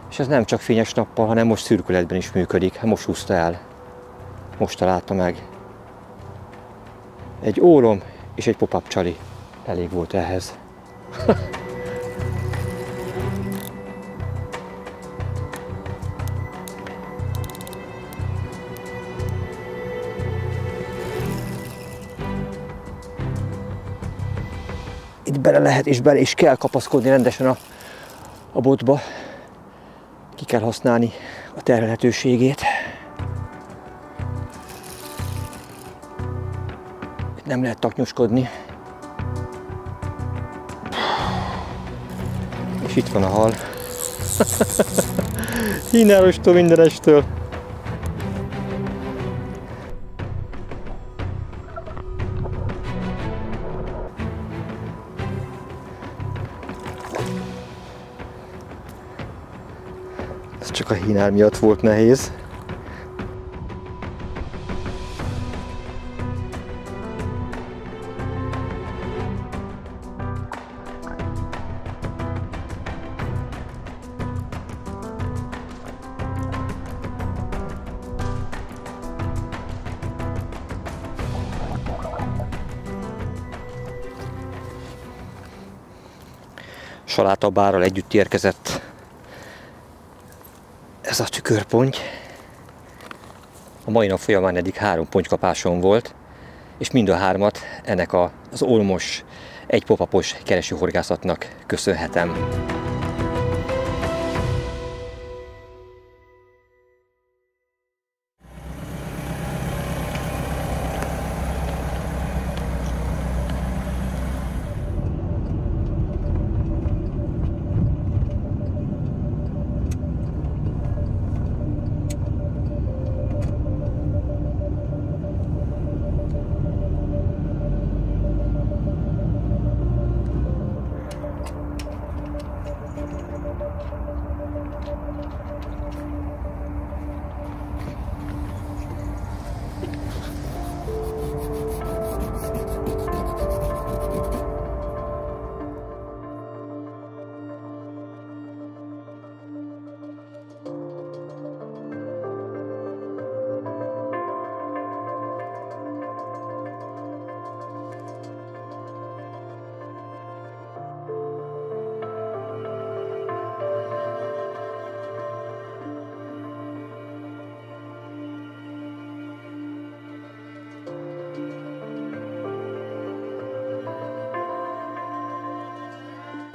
És ez nem csak fényes nappal, hanem most szürkületben is működik. Most húzta el. Most találta meg. Egy ólom és egy pop-up csali. Elég volt ehhez. Itt bele lehet és bele is kell kapaszkodni rendesen a botba. Ki kell használni a terhelhetőségét. Itt nem lehet taknyoskodni. És itt van a hal. Hínárostól, mindenestől. Ez csak a hínár miatt volt nehéz. Salátabárral együtt érkezett ez a tükörponty. A mai nap folyamán eddig 3 pontykapásom volt, és mind a 3-at ennek az olmos, egy pop-upos keresőhorgászatnak köszönhetem.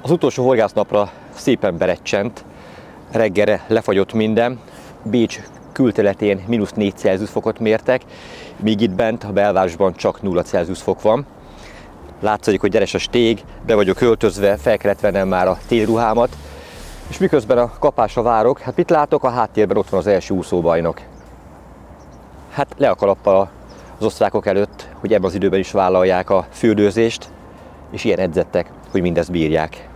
Az utolsó horgásznapra szépen berecsent, reggelre lefagyott minden, Bécs külterületén -4 Celsius fokot mértek, míg itt bent a belvárosban csak 0 Celsius fok van. Látszik, hogy gyeres a stég, be vagyok öltözve, fel kellett vennem már a télruhámat, és miközben a kapásra várok, hát mit látok? A háttérben ott van az első úszóbajnok. Hát le a kalappal az osztrákok előtt, hogy ebben az időben is vállalják a fürdőzést, és ilyen edzettek, hogy mindezt bírják.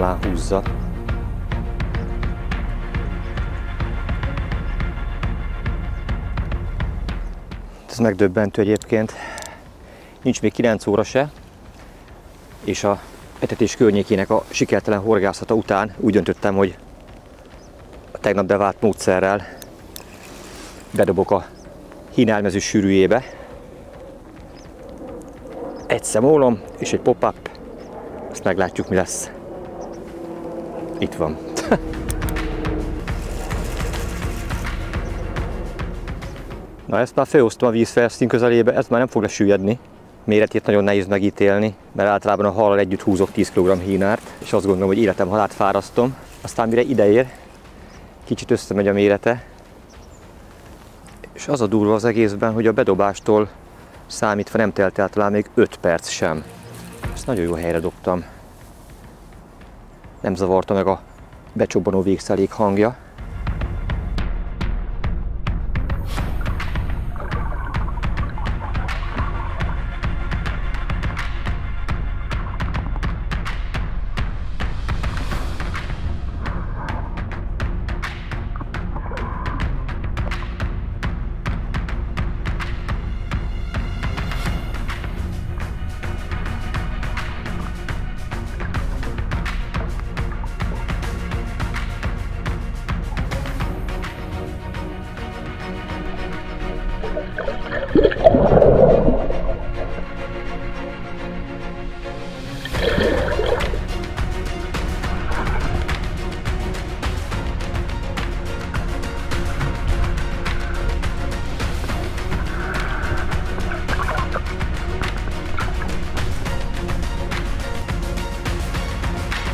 talán húzza. Ez megdöbbentő egyébként. Nincs még 9 óra se, és a etetés környékének a sikertelen horgászata után úgy döntöttem, hogy a tegnap bevált módszerrel bedobok a hínálmező sűrűjébe. Egy szemólom és egy pop-up, azt meglátjuk, mi lesz. Itt van. Na, ezt már felosztom a vízfelszín közelébe, ez már nem fog lesüllyedni. Méretét nagyon nehéz megítélni, mert általában a hallal együtt húzok 10 kg hínárt, és azt gondolom, hogy életem halát fárasztom. Aztán mire ideér, kicsit összemegy a mérete. És az a durva az egészben, hogy a bedobástól számítva nem telt el talán még 5 perc sem. Ezt nagyon jó helyre dobtam. Nem zavarta meg a becsobbanó végszelék hangja.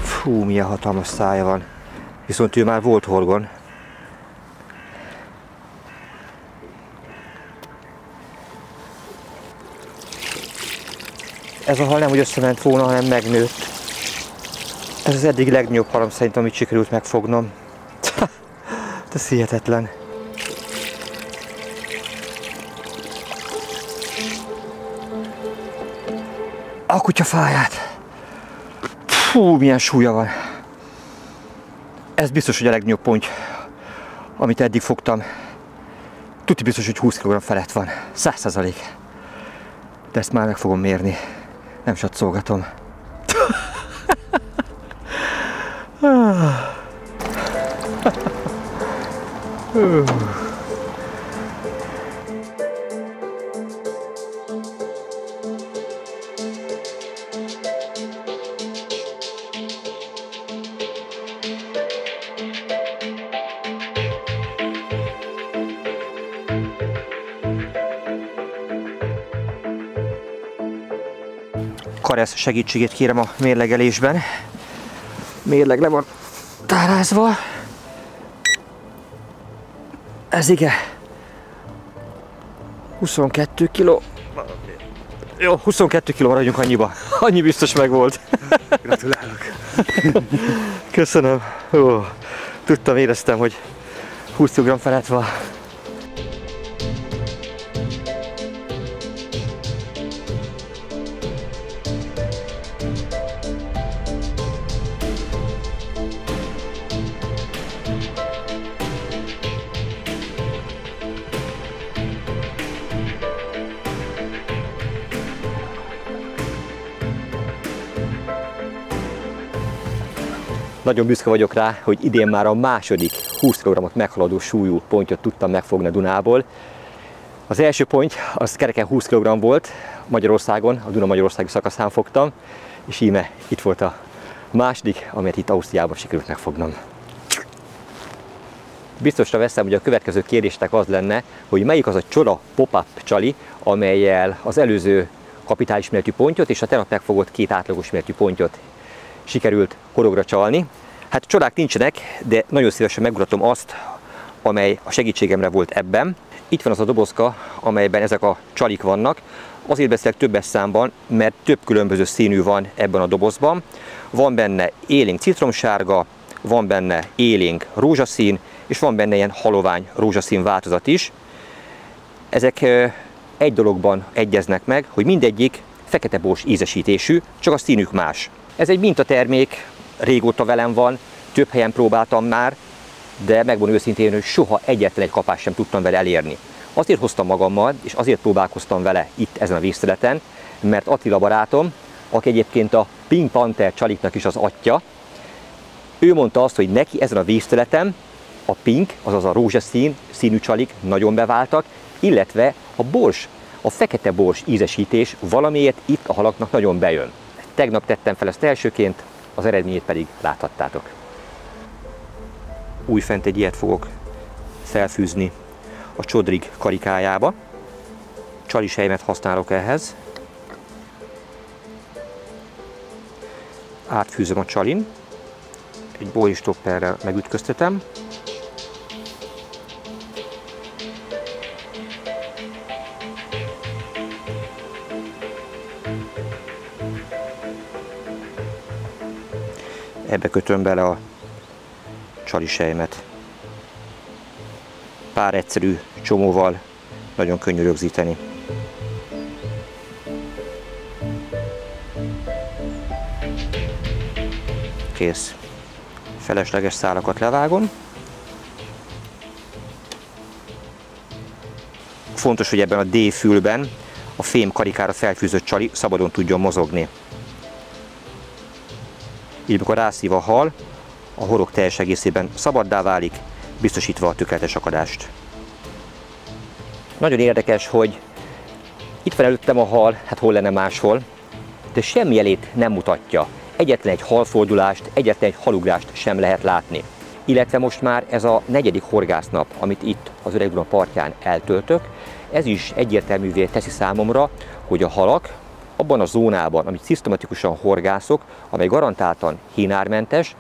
Fú, milyen hatalmas szája van. Viszont ő már volt horgon. Ez a hal nem úgy összement volna, hanem megnőtt. Ez az eddig legnagyobb halom szerintem, amit sikerült megfognom. Ez hihetetlen. A kutyafáját. Fú, milyen súlya van. Ez biztos, hogy a legnagyobb ponty, amit eddig fogtam. Tuti biztos, hogy 20 kg felett van. 100%. De ezt már meg fogom mérni. Nem satszolgatom. Karesz segítségét kérem a mérlegelésben. Mérleg le van tárázva. Ez igen. 22 kg. Jó, 22 kg maradjunk annyiba. Annyi biztos meg volt. Gratulálok. Köszönöm. Ó, tudtam, éreztem, hogy 20 kg felett van. Nagyon büszke vagyok rá, hogy idén már a második 20 kg-ot meghaladó súlyú pontyot tudtam megfogni a Dunából. Az első ponty az kereken 20 kg volt Magyarországon, a Duna-Magyarországi szakaszán fogtam, és íme itt volt a második, amelyet itt Ausztriában sikerült megfognom. Biztosra veszem, hogy a következő kérdéstek az lenne, hogy melyik az a csoda pop-up csali, amellyel az előző kapitális méretű pontyot és a tegnap megfogott 2 átlagos méretű pontyot sikerült horogra csalni. Hát csodák nincsenek, de nagyon szívesen megmutatom azt, amely a segítségemre volt ebben. Itt van az a dobozka, amelyben ezek a csalik vannak. Azért beszélek többes számban, mert több különböző színű van ebben a dobozban. Van benne élénk citromsárga, van benne élénk rózsaszín, és van benne ilyen halovány rózsaszín változat is. Ezek egy dologban egyeznek meg, hogy mindegyik fekete bors ízesítésű, csak a színük más. Ez egy mintatermék, régóta velem van, több helyen próbáltam már, de megmondom őszintén, hogy soha egyetlen egy kapást sem tudtam vele elérni. Azért hoztam magammal, és azért próbálkoztam vele itt ezen a vízterületen, mert Attila barátom, aki egyébként a Pink Panther csaliknak is az atya, ő mondta azt, hogy neki ezen a vízterületen a pink, azaz a rózsaszín színű csalik nagyon beváltak, illetve a bors, a fekete bors ízesítés valamiért itt a halaknak nagyon bejön. Tegnap tettem fel ezt elsőként, az eredményét pedig láthattátok. Újfent egy ilyet fogok felfűzni a csodrig karikájába. Csalisejmet használok ehhez. Átfűzöm a csalin, egy boilstopperrel megütköztetem. Ebbe kötöm bele a csalisejmet. Pár egyszerű csomóval nagyon könnyű rögzíteni. Kész. Felesleges szálakat levágom. Fontos, hogy ebben a D-fülben a fém karikára felfűzött csali szabadon tudjon mozogni. Így, amikor rászív a hal, a horog teljes egészében szabaddá válik, biztosítva a tökéletes akadást. Nagyon érdekes, hogy itt van előttem a hal, hát hol lenne máshol, de semmi jelét nem mutatja. Egyetlen egy halfordulást, egyetlen egy halugrást sem lehet látni. Illetve most már ez a 4. horgásznap, amit itt az Öreg-Duna partján eltöltök, ez is egyértelművé teszi számomra, hogy a halak abban a zónában, amit szisztematikusan horgászok, amely garantáltan hínármentes,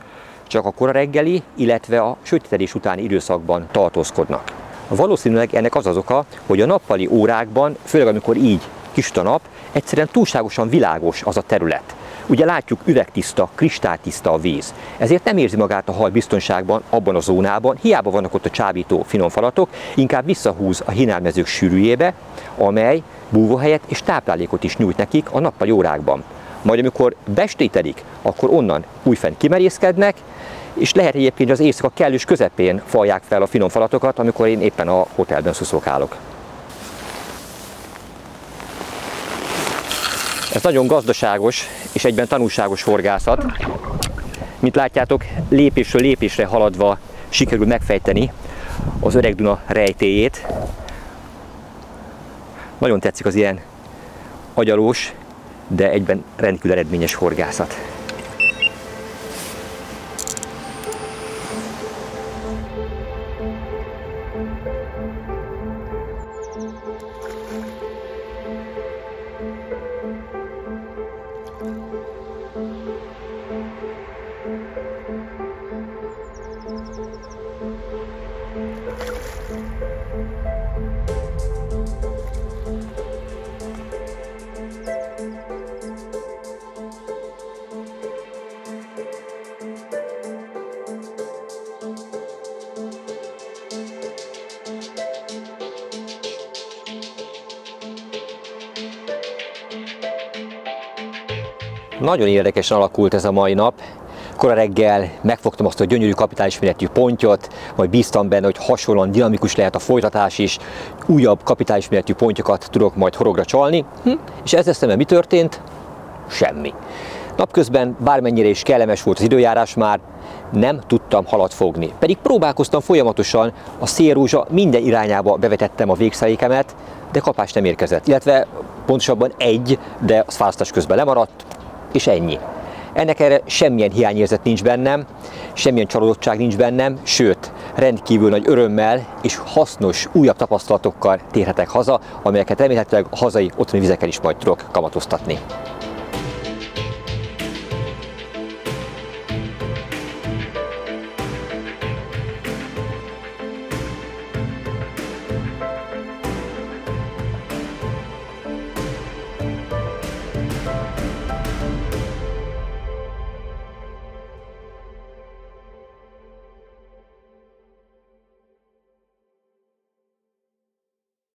csak a kora reggeli, illetve a sötétedés utáni időszakban tartózkodnak. Valószínűleg ennek az az oka, hogy a nappali órákban, főleg amikor így kisüt a nap, egyszerűen túlságosan világos az a terület. Ugye látjuk, üvegtiszta, kristálytiszta a víz. Ezért nem érzi magát a hal biztonságban abban a zónában, hiába vannak ott a csábító finom falatok, inkább visszahúz a hínármezők sűrűjébe, amely búvóhelyet és táplálékot is nyújt nekik a nappali órákban. Majd amikor bestételik, akkor onnan újfent kimerészkednek, és lehet egyébként, hogy az éjszaka kellős közepén falják fel a finom falatokat, amikor én éppen a hotelben szuszokálok. Ez nagyon gazdaságos és egyben tanulságos horgászat. Mint látjátok, lépésről lépésre haladva sikerül megfejteni az Öreg-Duna rejtélyét. Nagyon tetszik az ilyen agyalós, de egyben rendkívül eredményes horgászat. Nagyon érdekesen alakult ez a mai nap. Kora reggel megfogtam azt a gyönyörű kapitálisméretű pontyot, majd bíztam benne, hogy hasonlóan dinamikus lehet a folytatás is, újabb kapitálisméretű pontyokat tudok majd horogra csalni. És ezzel szemben mi történt? Semmi. Napközben bármennyire is kellemes volt az időjárás, már nem tudtam halat fogni. Pedig próbálkoztam folyamatosan, a szélrózsa minden irányába bevetettem a végszerékemet, de kapás nem érkezett. Illetve pontosabban egy, de az választás közben lemaradt, és ennyi. Ennek erre semmilyen hiányérzet nincs bennem, semmilyen csalódottság nincs bennem, sőt, rendkívül nagy örömmel és hasznos, újabb tapasztalatokkal térhetek haza, amelyeket remélhetőleg a hazai otthoni vizeken is majd tudok kamatoztatni.